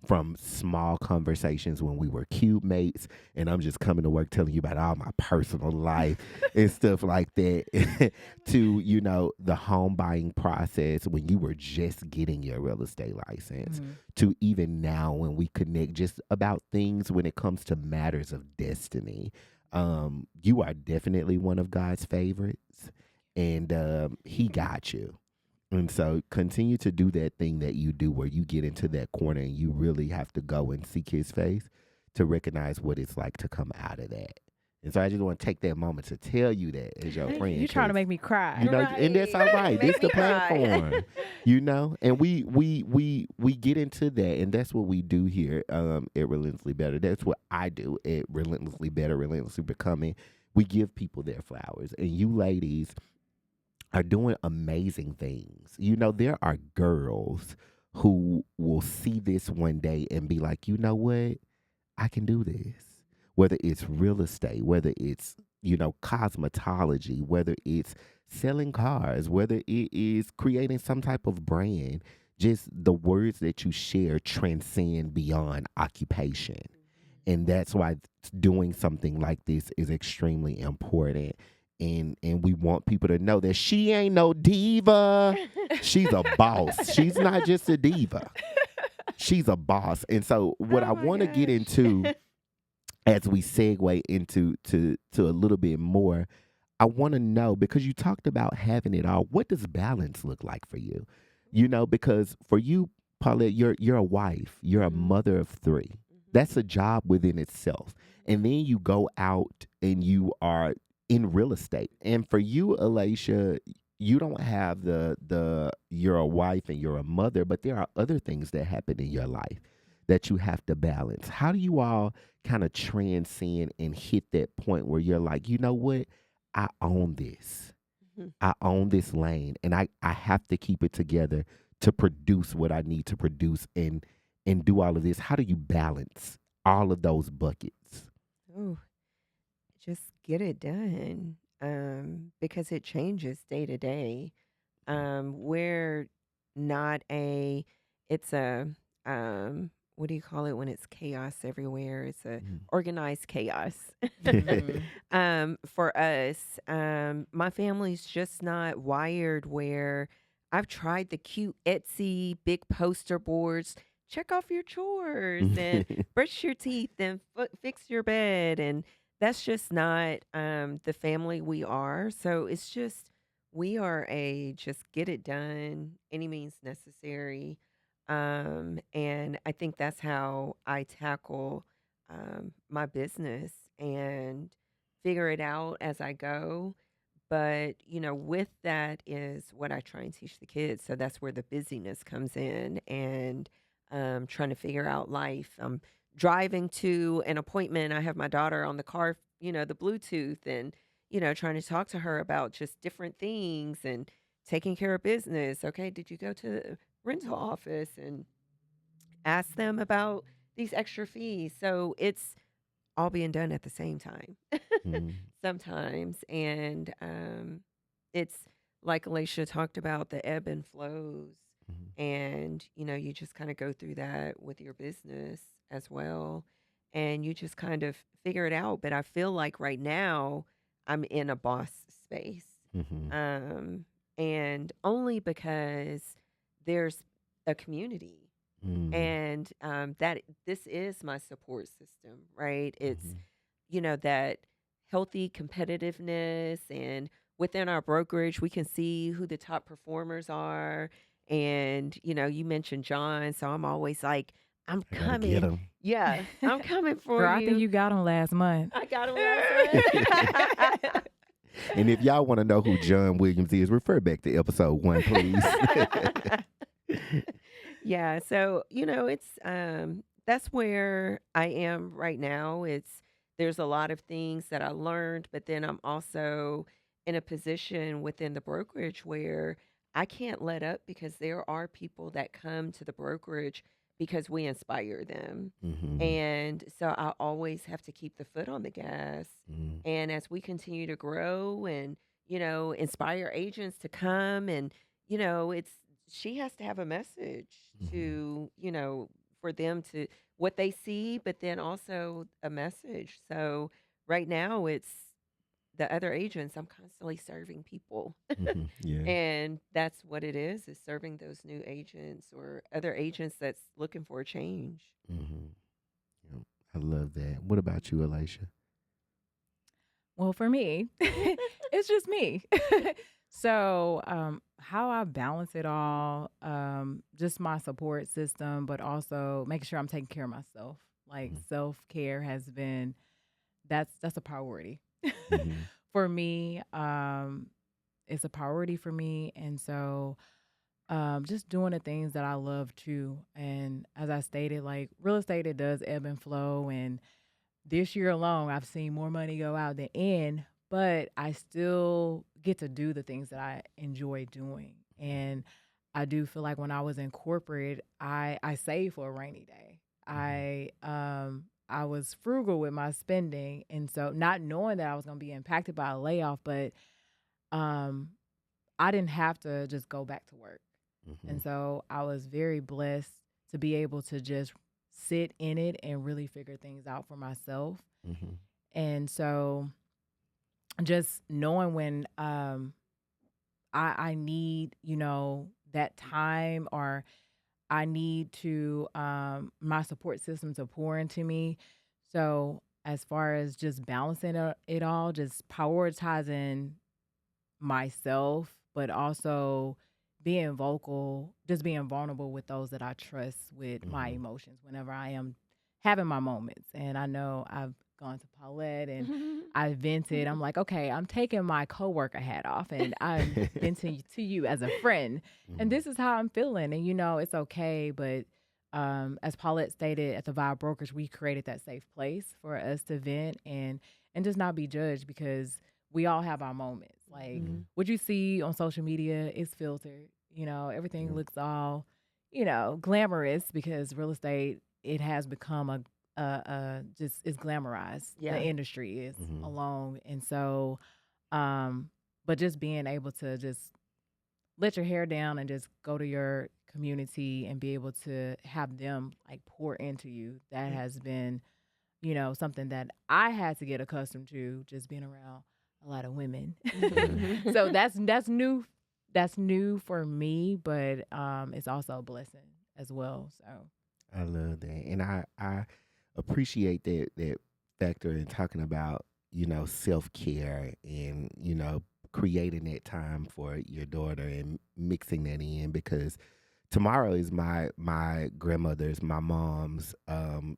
From small conversations when we were cube mates, and I'm just coming to work telling you about all my personal life and stuff like that, to, the home buying process when you were just getting your real estate license, to even now when we connect just about things when it comes to matters of destiny. You are definitely one of God's favorites, and he got you. And so continue to do that thing that you do where you get into that corner and you really have to go and seek his face to recognize what it's like to come out of that. And so I just want to take that moment to tell you that as your friend. You're trying to make me cry. And that's all right. This the platform, and we get into that, and that's what we do here at Relentlessly Better. That's what I do at Relentlessly Better, Relentlessly Becoming. We give people their flowers, and you ladies are doing amazing things. There are girls who will see this one day and be like, you know what? I can do this. Whether it's real estate, whether it's, cosmetology, whether it's selling cars, whether it is creating some type of brand, just the words that you share transcend beyond occupation. And that's why doing something like this is extremely important. And we want people to know that she ain't no diva. She's a boss. She's not just a diva. She's a boss. And so what I want to get into as we segue into a little bit more, I want to know, because you talked about having it all, what does balance look like for you? Because for you, Paulette, you're a wife. You're a mother of 3. That's a job within itself. And then you go out and you are in real estate. And for you, Alaysha, you don't have you're a wife and you're a mother, but there are other things that happen in your life that you have to balance. How do you all kind of transcend and hit that point where you're like, you know what? I own this. Mhm. I own this lane and I have to keep it together to produce what I need to produce and do all of this. How do you balance all of those buckets? Ooh, just get it done. Because it changes day to day. We're not a, it's a, what do you call it when it's chaos everywhere? It's a Mhm. organized chaos. Mhm. For us, my family's just not wired where I've tried the cute Etsy big poster boards. Check off your chores and brush your teeth and fix your bed. And that's just not the family we are. So it's just, we are a just get it done, any means necessary. And I think that's how I tackle my business and figure it out as I go. But, with that is what I try and teach the kids. So that's where the busyness comes in and trying to figure out life. I'm driving to an appointment. I have my daughter on the car, the Bluetooth, and, trying to talk to her about just different things and taking care of business. Okay, did you go to the rental office and ask them about these extra fees? So it's all being done at the same time Mhm. sometimes. And it's like Alaysha talked about the ebb and flows. Mhm. And, you just kind of go through that with your business as well. And you just kind of figure it out. But I feel like right now I'm in a boss space. Mhm. Um, and only because there's a community Mhm. and that this is my support system, right? It's Mhm. that healthy competitiveness, and within our brokerage we can see who the top performers are. And you mentioned John, so I'm always like, I'm I gotta get coming. them. Yeah, I'm coming for Girl, I think you. you got him last month. I got him last month. And if y'all want to know who John Williams is, refer back to episode 1, please. Yeah, so it's that's where I am right now. There's a lot of things that I learned, but then I'm also in a position within the brokerage where I can't let up because there are people that come to the brokerage because we inspire them. Mhm. And so I always have to keep the foot on the gas. Mhm. And as we continue to grow and, inspire agents to come, and, it's she has to have a message Mhm. to, for them to what they see, but then also a message. So right now it's the other agents, I'm constantly serving people. Mhm. Yeah. And that's what it is serving those new agents or other agents that's looking for a change. Mhm. Yep. I love that. What about you, Alaysha? Well, for me, it's just me. So, how I balance it all, just my support system, but also making sure I'm taking care of myself. Like Mhm. self care has been that's a priority Mhm. for me. It's a priority for me, and so just doing the things that I love too. And as I stated, like real estate, it does ebb and flow, and this year alone, I've seen more money go out than in, but I still get to do the things that I enjoy doing. And I do feel like when I was in corporate, I saved for a rainy day. Mhm. I was frugal with my spending, and so not knowing that I was going to be impacted by a layoff, but um I didn't have to just go back to work. And Mhm. so I was very blessed to be able to just sit in it and really figure things out for myself. Mhm. And so just knowing when I need, that time, or I need to my support system to pour into me. So as far as just balancing it all, just prioritizing myself, but also being vocal, just being vulnerable with those that I trust with my Mhm. emotions whenever I am having my moments. And I know I've gone to Paulette and I vented. I'm like, okay, I'm taking my coworker hat off and I'm venting to you as a friend. And Mhm. this is how I'm feeling. And it's okay. But as Paulette stated at the Vibe Brokerage, we created that safe place for us to vent and just not be judged because we all have our moments. Like Mhm. what you see on social media is filtered. Everything Yeah. looks all, glamorous because real estate, it has become just is glamorized. The Yeah. industry is Mhm. alone. And so, but just being able to just let your hair down and just go to your community and be able to have them like pour into you, that Mm. has been, something that I had to get accustomed to, just being around a lot of women. Yeah. So that's new. That's new for me, but it's also a blessing as well. So I love that, and I appreciate that factor in talking about self care and creating that time for your daughter and mixing that in because tomorrow is my grandmother's, my mom's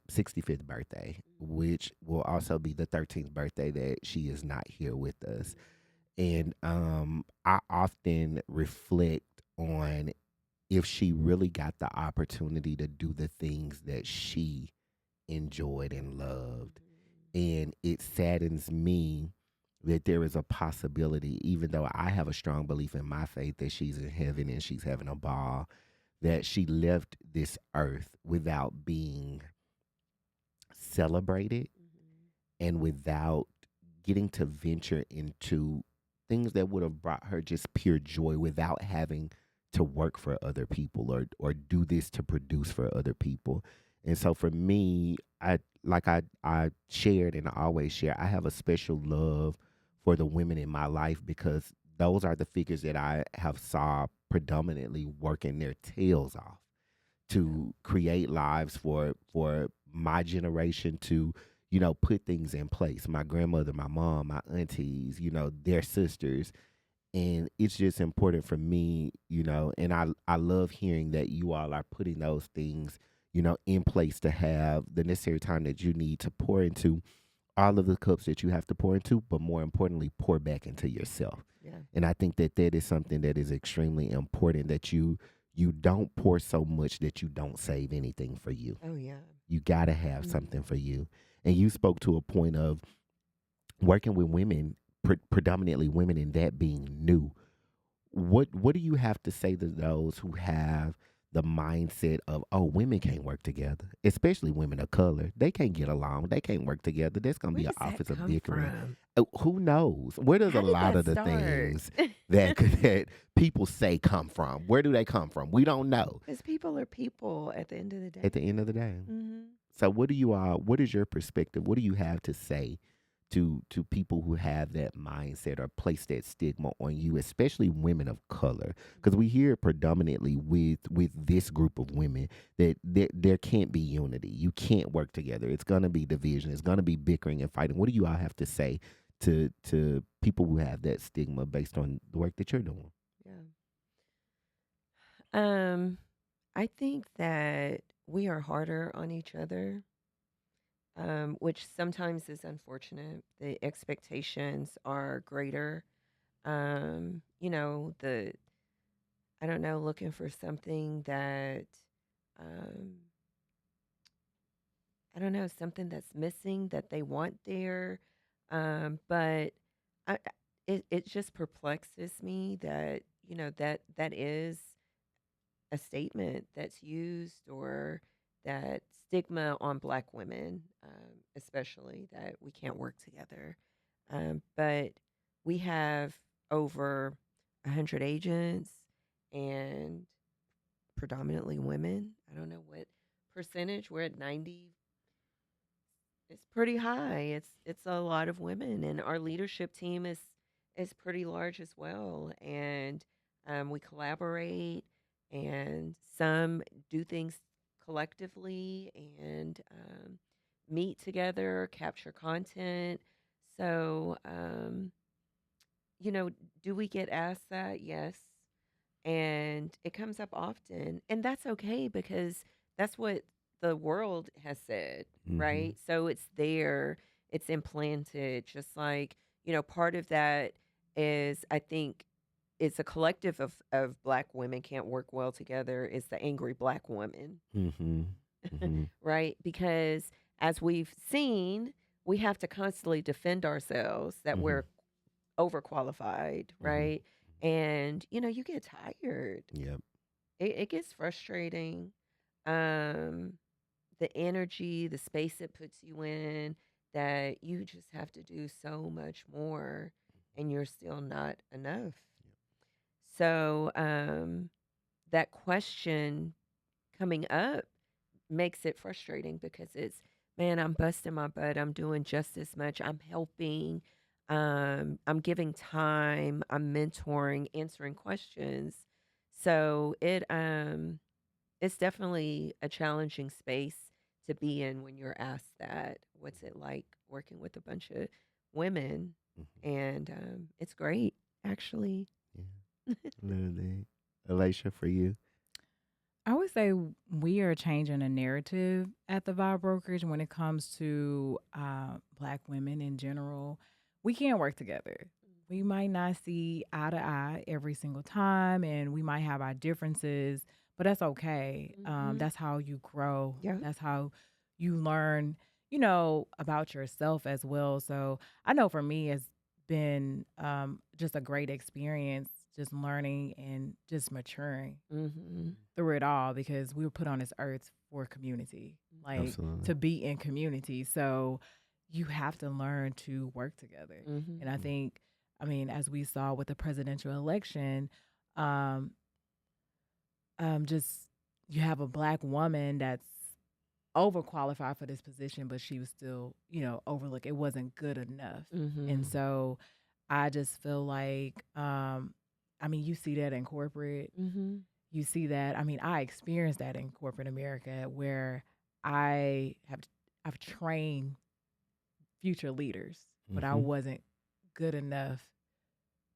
65th birthday, which will also be the 13th birthday that she is not here with us. And I often reflect on if she really got the opportunity to do the things that she enjoyed and loved. And it saddens me that there is a possibility, even though I have a strong belief in my faith that she's in heaven and she's having a ball, that she left this earth without being celebrated and without getting to venture into things that would have brought her just pure joy without having to work for other people or do this to produce for other people. And so for me, I shared and I always share, I have a special love for the women in my life because those are the figures that I have saw predominantly working their tails off to create lives for my generation to put things in place. My grandmother, my mom, my aunties, their sisters, and it's just important for me, and I love hearing that you all are putting those things in place to have the necessary time that you need to pour into all of the cups that you have to pour into, but more importantly, pour back into yourself. Yeah. And I think that that is something that is extremely important, that you don't pour so much that you don't save anything for you. Oh yeah. You got to have Mhm. something for you. And you spoke to a point of working with women, predominantly women, and that being new. What do you have to say to those who have the mindset of, oh, women can't work together, especially women of color? They can't get along. They can't work together. There's gonna Where be an does that office of come bickering. from? Who knows? Where does a How did lot that of the start? things that people say come from? Where do they come from? We don't know. Because people are people at the end of the At day. the end of the day. Mm-hmm. So what is your perspective? What do you have to say to people who have that mindset or place that stigma on you, especially women of color? Because we hear predominantly with this group of women that there can't be unity. You can't work together. It's gonna be division. It's gonna be bickering and fighting. What do you all have to say to people who have that stigma based on the work that you're doing? Yeah. Um, I think that we are harder on each other, which sometimes is unfortunate. The expectations are greater. The I don't know, looking for something that um I don't know, something that's missing that they want there. But it just perplexes me that that is a statement that's used, or that stigma on Black women, especially, that we can't work together. But we have over 100 agents and predominantly women. I don't know what percentage. We're at 90. It's pretty high. It's a lot of women, and our leadership team is pretty large as well. And we collaborate, and some do things collectively, and meet together, capture content. So, do we get asked that? Yes, and it comes up often, and that's okay because that's what the world has said, Mm-hmm. right? So it's there, it's implanted, just like, part of that is, I think, it's a collective of black women can't work well together, is the angry black woman, Mm-hmm. Mm-hmm. right? Because as we've seen, we have to constantly defend ourselves that Mm-hmm. we're overqualified, Mm-hmm. right? And you get tired. Yep. It gets frustrating. Um, the energy, the space it puts you in, that you just have to do so much more, and you're still not enough. So that question coming up makes it frustrating because it's, man, I'm busting my butt. I'm doing just as much. I'm helping. I'm giving time. I'm mentoring, answering questions. So it's definitely a challenging space to be in when you're asked that. What's it like working with a bunch of women? Mm-hmm. And it's great, actually. Yeah. Love that. Alaysha, for you. I would say we are changing a narrative at the Vibe Brokerage when it comes to Black women in general. We can't work together. We might not see eye to eye every single time, and we might have our differences, but that's okay. Mhm. That's how you grow. Yeah. That's how you learn, about yourself as well. So I know for me, it's been just a great experience, just learning and just maturing Mhm. through it all because we were put on this earth for community, like Absolutely. to be in community. So you have to learn to work together. Mhm. And I think, I mean, as we saw with the presidential election, um, just you have a black woman that's overqualified for this position, but she was still, overlooked. It wasn't good enough. And Mhm. so I just feel like, I mean, you see that in corporate, Mhm. you see that. I mean, I experienced that in corporate America where I have I've trained future leaders, but I Mm-hmm. wasn't good enough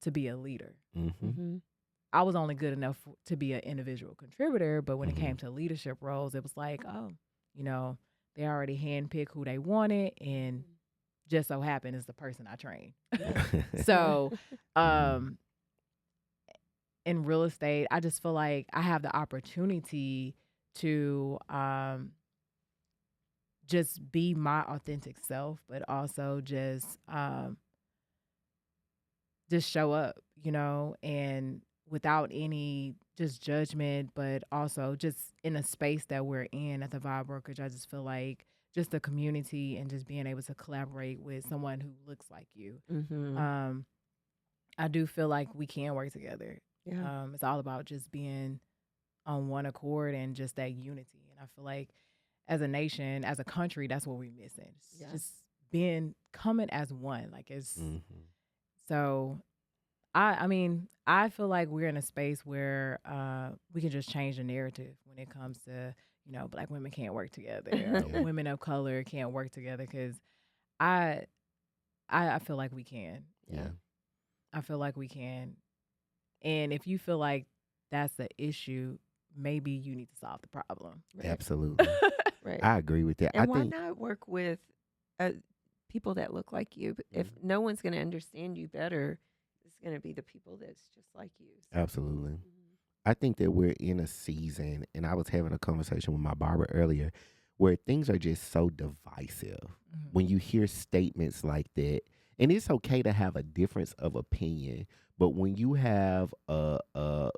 to be a leader. Mm-hmm. Mhm. I was only good enough to be an individual contributor, but when it Mm-hmm. came to leadership roles, it was like, oh, you know, they already handpicked who they wanted, and just so happened is the person I trained. Yeah. So, Mm-hmm. um, in real estate, I just feel like I have the opportunity to just be my authentic self, but also just show up, and without any just judgment, but also just in a space that we're in at the Vibe Brokerage. I just feel like just the community and just being able to collaborate with someone who looks like you. Mhm. Um, I do feel like we can work together. Yeah. It's all about just being on one accord and just that unity. And I feel like as a nation, as a country, that's what we're missing. It's Yeah. just being coming as one. Like it's Mm-hmm. so I mean, I feel like we're in a space where we can just change the narrative when it comes to, black women can't work together or Yeah. women of color can't work together because I, I feel like we can. Yeah. Yeah. I feel like we can. And if you feel like that's the issue, maybe you need to solve the problem. Right. Absolutely. Right. I agree with that. I And why think. not work with uh, people that look like you? If Mhm. no one's going to understand you better, it's going to be the people that's just like you. So. Absolutely. Mhm. I think that we're in a season, and I was having a conversation with my barber earlier, where things are just so divisive. Mhm. When you hear statements like that, and it's okay to have a difference of opinion, but when you have a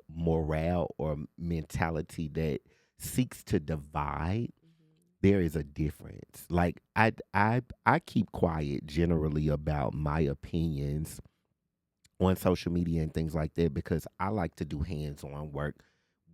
morale or mentality that seeks to divide, there is a difference. Like I keep quiet generally about my opinions on social media and things like that because I like to do hands-on work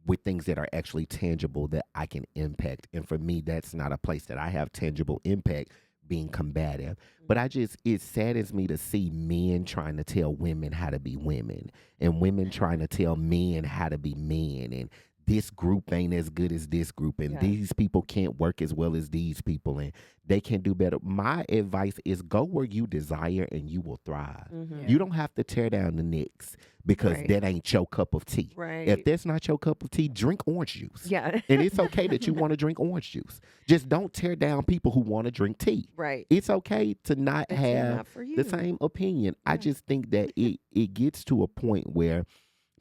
with things that are actually tangible that I can impact. And for me, that's not a place that I have tangible impact being combative. But it saddens me to see men trying to tell women how to be women and women trying to tell men how to be men. And this group ain't as good as this group, and Yeah. these people can't work as well as these people, and they can do better. My advice is go where you desire and you will thrive. Mm-hmm. You Yeah. don't have to tear down the Knicks because Right. that ain't your cup of tea. If Right. that's not your cup of tea, drink orange juice. Yeah. And it's okay that you want to drink orange juice. Just don't tear down people who want to drink tea. Right. It's okay to not But tea have not for the you. same opinion. I Yeah. just think that it gets to a point where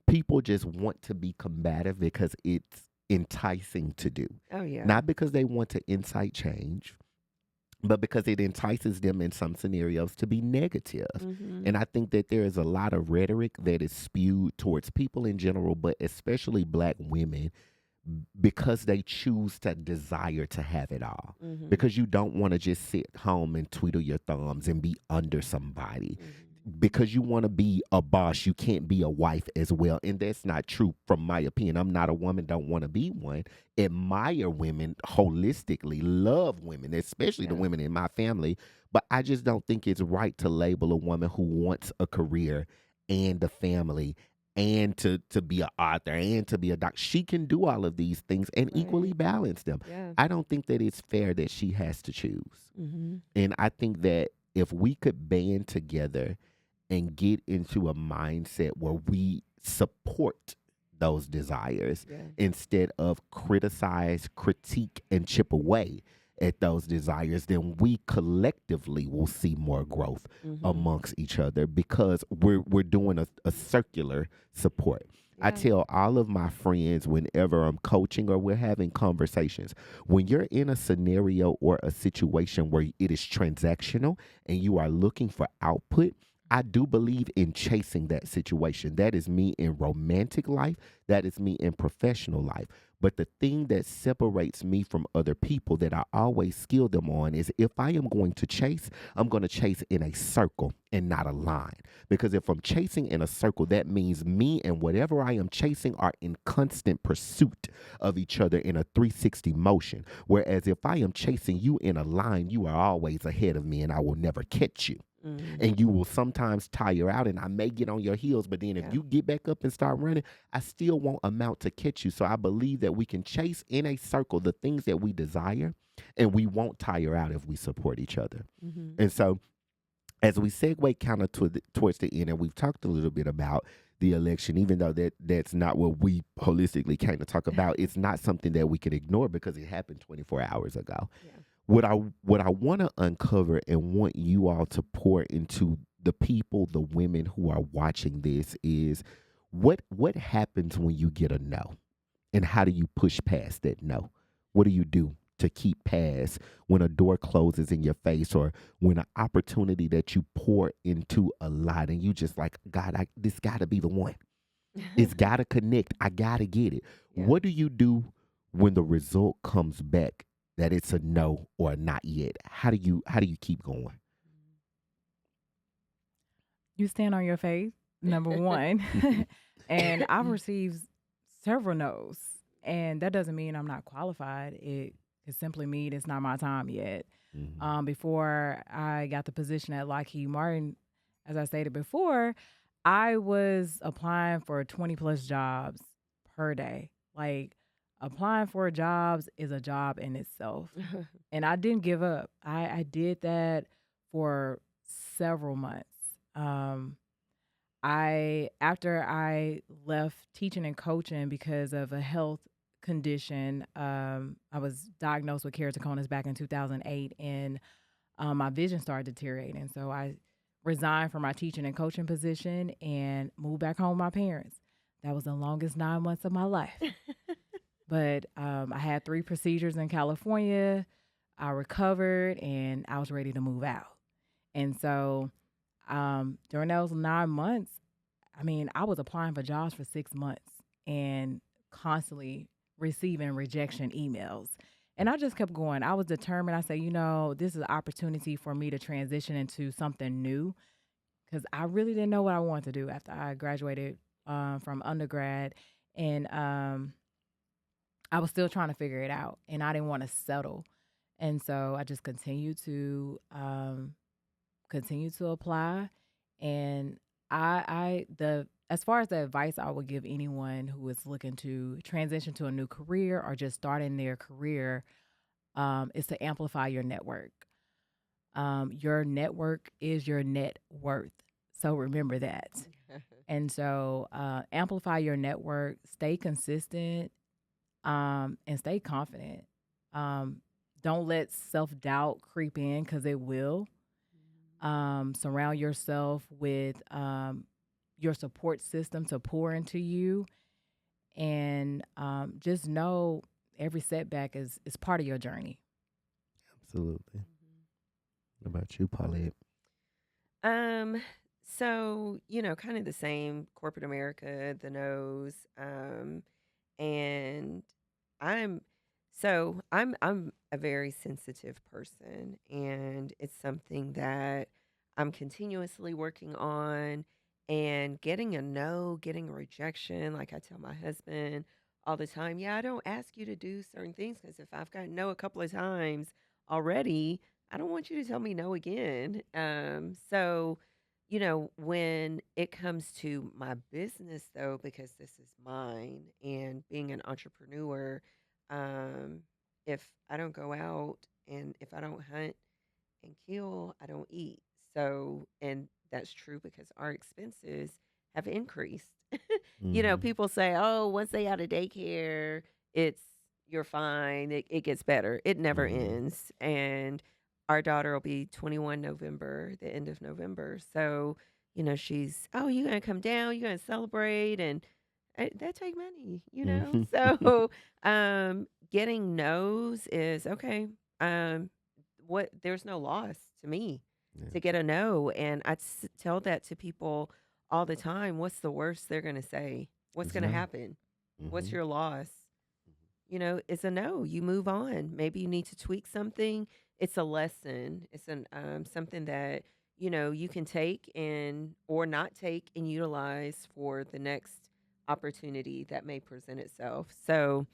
people just want to be combative because it's enticing to do. Oh yeah. Not because they want to incite change, but because it entices them in some scenarios to be negative. Mm-hmm. And I think that there is a lot of rhetoric that is spewed towards people in general, but especially Black women, because they choose to desire to have it all. Mm-hmm. Because you don't want to just sit home and twiddle your thumbs and be under somebody. Mm-hmm. Because you want to be a boss, you can't be a wife as well. And that's not true from my opinion. I'm not a woman, don't want to be one. Admire women holistically, love women, especially the Yeah. women in my family. But I just don't think it's right to label a woman who wants a career and a family and to be an author and to be a doctor. She can do all of these things and equally Right. balance them. Yeah. I don't think that it's fair that she has to choose. Mm-hmm. And I think that if we could band together and get into a mindset where we support those desires Yeah. instead of criticize, critique, and chip away at those desires, then we collectively will see more growth Mm-hmm. amongst each other because we're doing a circular support. I Yeah. tell all of my friends whenever I'm coaching or we're having conversations, when you're in a scenario or a situation where it is transactional and you are looking for output, I do believe in chasing that situation. That is me in romantic life. That is me in professional life. But the thing that separates me from other people that I always skill them on is if I am going to chase, I'm going to chase in a circle and not a line. Because if I'm chasing in a circle, that means me and whatever I am chasing are in constant pursuit of each other in a 360 motion. Whereas if I am chasing you in a line, you are always ahead of me and I will never catch you. Mm-hmm. And you will sometimes tire out and I may get on your heels, but then if Yeah. you get back up and start running, I still won't amount to catch you. So I believe that we can chase in a circle the things that we desire and we won't tire out if we support each other. Mm-hmm. And so as we segue kind of towards the end, and we've talked a little bit about the election, even though that's not what we holistically came to talk about, it's not something that we can ignore because it happened 24 hours ago. Yeah. What I want to uncover and want you all to pour into the people, the women who are watching this is what happens when you get a no, and how do you push past that no? What do you do to keep past when a door closes in your face or when an opportunity that you pour into a lot and you just like, God, this got to be the one. It's got to connect. I got to get it. Yeah. What do you do when the result comes back that it's a no or a not yet? How do you keep going? You stand on your faith, number one. And I've received several no's. And that doesn't mean I'm not qualified. It simply mean it's not my time yet. Mhm. Before I got the position at Lockheed Martin, as I stated before, I was applying for 20 plus jobs per day. Like, applying for jobs is a job in itself. And I didn't give up. I did that for several months. After I left teaching and coaching because of a health condition, I was diagnosed with keratoconus back in 2008, and my vision started deteriorating. So I resigned from my teaching and coaching position and moved back home with my parents. That was the longest 9 months of my life. But I had 3 procedures in California. I recovered, and I was ready to move out. And so during those 9 months, I mean, I was applying for jobs for 6 months and constantly receiving rejection emails. And I just kept going. I was determined. I said, this is an opportunity for me to transition into something new because I really didn't know what I wanted to do after I graduated from undergrad. And I was still trying to figure it out, and I didn't want to settle. And so I just continued to apply. And as far as the advice I would give anyone who is looking to transition to a new career or just starting their career, is to amplify your network. Your network is your net worth. So remember that. And so amplify your network, stay consistent, and stay confident. Don't let self doubt creep in because it will. Surround yourself with your support system to pour into you. And just know every setback is part of your journey. Absolutely. What about you, Paulette? Um, so, kind of the same corporate America, the nose. And I'm I'm a very sensitive person, and it's something that I'm continuously working on, and getting a no, getting a rejection, like I tell my husband all the time, yeah, I don't ask you to do certain things because if I've got no a couple of times already, I don't want you to tell me no again. When it comes to my business, though, because this is mine and being an entrepreneur, um, if I don't go out and if I don't hunt and kill, I don't eat. So, and that's true because our expenses have increased. Mm-hmm. People say, oh, once they out of daycare, it's you're fine. It gets better. It never Mm-hmm. ends. And our daughter will be 21 November, the end of November. So, she's, oh, you gonna come down, you gonna celebrate, and that take money. Mm-hmm. So, getting no's is okay. Um, what there's no loss to me Yeah. to get a no, and tell that to people all the time. What's the worst they're going to say? What's It's going to no. happen? What's Mm-hmm. your loss? It's a no. You move on. Maybe you need to tweak something. It's a lesson. It's an something that you can take and or not take and utilize for the next opportunity that may present itself. So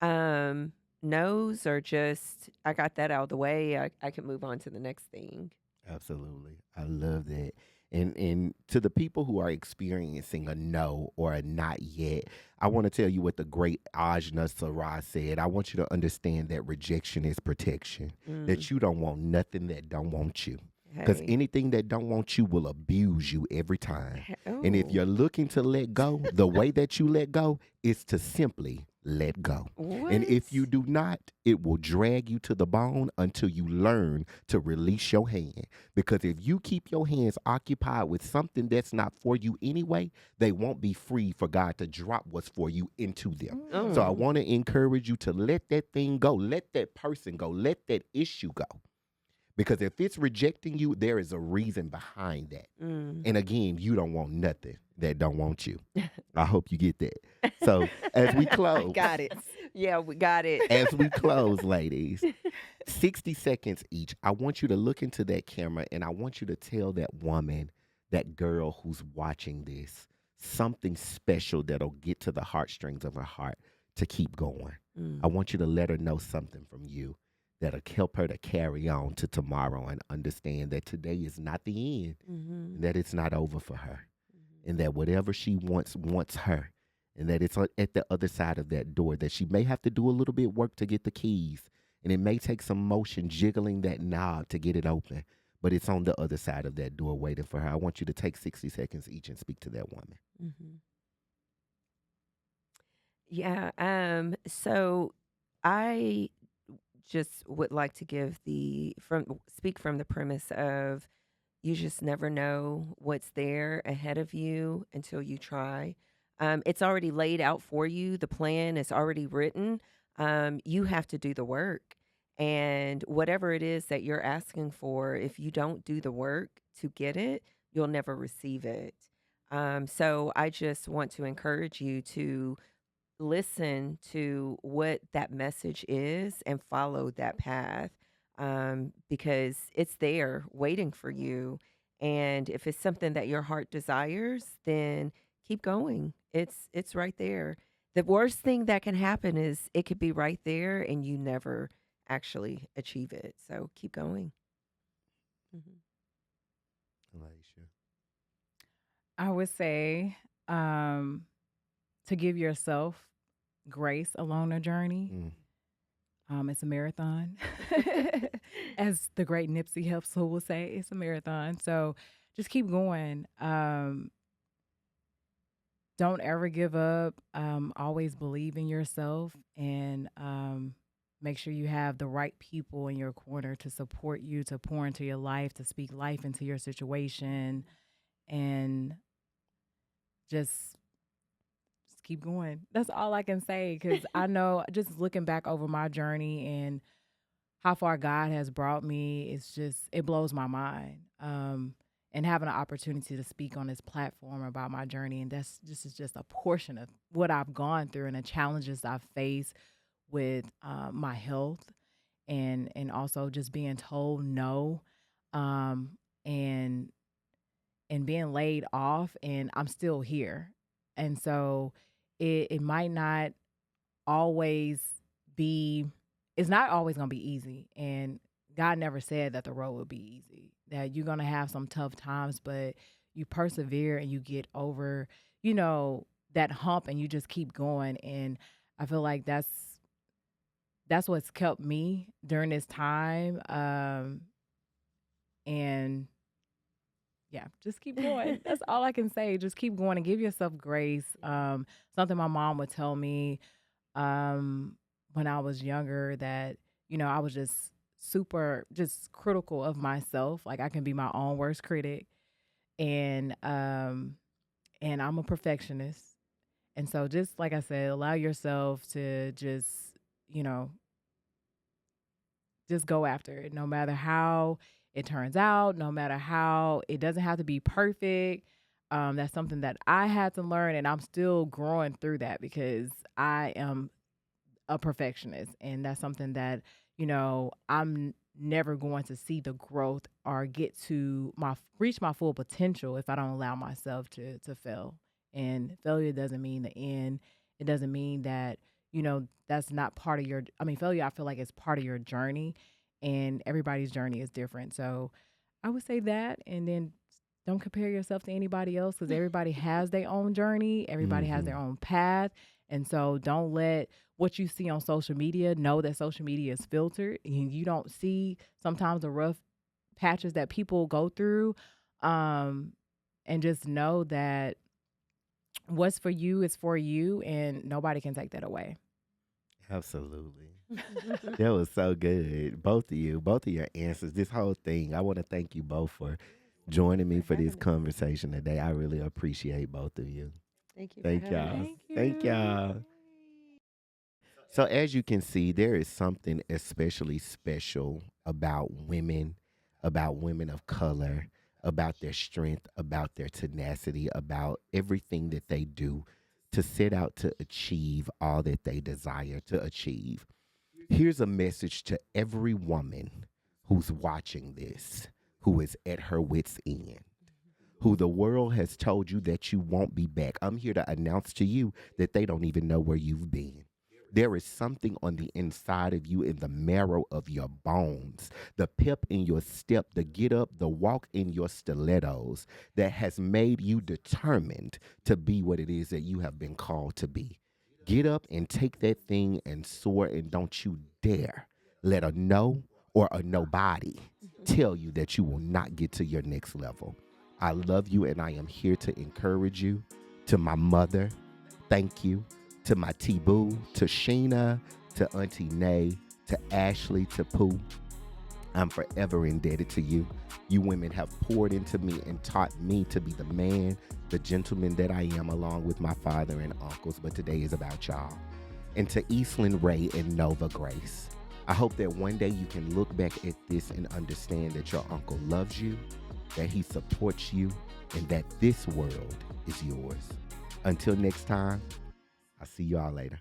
um, no's are just, I got that out of the way. I can move on to the next thing. Absolutely. I love that. And to the people who are experiencing a no or a not yet, I want to tell you what the great Ajna Sarah said. I want you to understand that rejection is protection. Mm, That you don't want nothing that don't want you. Because hey. anything that don't want you will abuse you every time. And if Oh, you're looking to let go, the way that you let go is to simply let go. And what? if you do not, it will drag you to the bone until you learn to release your hand. Because if you keep your hands occupied with something that's not for you anyway, they won't be free for God to drop what's for you into them. So I Oh, want to encourage you to let that thing go, let that person go, let that issue go. Because if it's rejecting you, there is a reason behind that. mm. And again, you don't want nothing that don't want you. I hope you get that. So as we I close, got it. Yeah, we got it. as we close, ladies, 60 seconds each, I want you to look into that camera and I want you to tell that woman, that girl who's watching this, something special that'll get to the heartstrings of her heart to keep going. Mm, I want you to let her know something from you that'll help her to carry on to tomorrow and understand that today is not the end mm-hmm, and that it's not over for her mm-hmm. and that whatever she wants her and that it's at the other side of that door that she may have to do a little bit work to get the keys and it may take some motion jiggling that knob to get it open, but it's on the other side of that door waiting for her. I want you to take 60 seconds each and speak to that woman. Mm-hmm. Yeah. So I just would like to give the from speak from the premise of you just never know what's there ahead of you until you try. It's already laid out for you. The plan is already written. You have to do the work. And whatever it is that you're asking for, if you don't do the work to get it, you'll never receive it. So I just want to encourage you to listen to what that message is and follow that path, because it's there waiting for you. And if it's something that your heart desires, then keep going. It's right there. The worst thing that can happen is it could be right there and you never actually achieve it. So keep going. Hmm. Alaysha. I would say to give yourself grace along the journey. Mm. It's a marathon. As the great Nipsey Hussle will say, it's a marathon. So just keep going. Don't ever give up. Always believe in yourself, and make sure you have the right people in your corner to support you, to pour into your life, to speak life into your situation, and just keep going. That's all I can say, because I know, just looking back over my journey and how far God has brought me, it blows my mind. And having an opportunity to speak on this platform about my journey, and this is just a portion of what I've gone through and the challenges I've faced with my health, and also just being told no, um, and being laid off, and I'm still here. And so it might not always be, it's not always going to be easy. And God never said that the road would be easy, that you're going to have some tough times, but you persevere and you get over, that hump, and you just keep going. And I feel like that's what's kept me during this time. And yeah, just keep going. That's all I can say. Just keep going and give yourself grace. Something my mom would tell me when I was younger, that, I was just critical of myself. Like, I can be my own worst critic. And I'm a perfectionist. And so, just like I said, allow yourself to you know, just go after it, no matter how it turns out, no matter how it doesn't have to be perfect. That's something that I had to learn, and I'm still growing through that, because I am a perfectionist, and that's something that, I'm never going to see the growth or get to reach my full potential if I don't allow myself to fail. And failure doesn't mean the end. It doesn't mean that, that's not part of failure, I feel like, it's part of your journey, and everybody's journey is different. So I would say that, and then don't compare yourself to anybody else, because everybody has their own journey. Everybody has their own path. And so don't let what you see on social media, know that social media is filtered, and you don't see sometimes the rough patches that people go through. And just know that what's for you is for you, and nobody can take that away. Absolutely. That was so good. Both of you, both of your answers, this whole thing. I want to thank you both for joining me for this conversation today. I really appreciate both of you. Thank you for Thank having y'all. us. Thank Thank you. y'all. So, as you can see, there is something especially special about women of color, about their strength, about their tenacity, about everything that they do to set out to achieve all that they desire to achieve. Here's a message to every woman who's watching this, who is at her wits' end, who the world has told you that you won't be back. I'm here to announce to you that they don't even know where you've been. There is something on the inside of you, in the marrow of your bones, the pep in your step, the get up, the walk in your stilettos, that has made you determined to be what it is that you have been called to be. Get up and take that thing and soar, and don't you dare let a no or a nobody tell you that you will not get to your next level. I love you, and I am here to encourage you. To my mother, thank you. To my T-Boo, to Sheena, to Auntie Nay, to Ashley, to Pooh, I'm forever indebted to you. You women have poured into me and taught me to be the man, the gentleman that I am, along with my father and uncles. But today is about y'all. And to Eastland Ray and Nova Grace, I hope that one day you can look back at this and understand that your uncle loves you, that he supports you, and that this world is yours. Until next time, I'll see y'all later.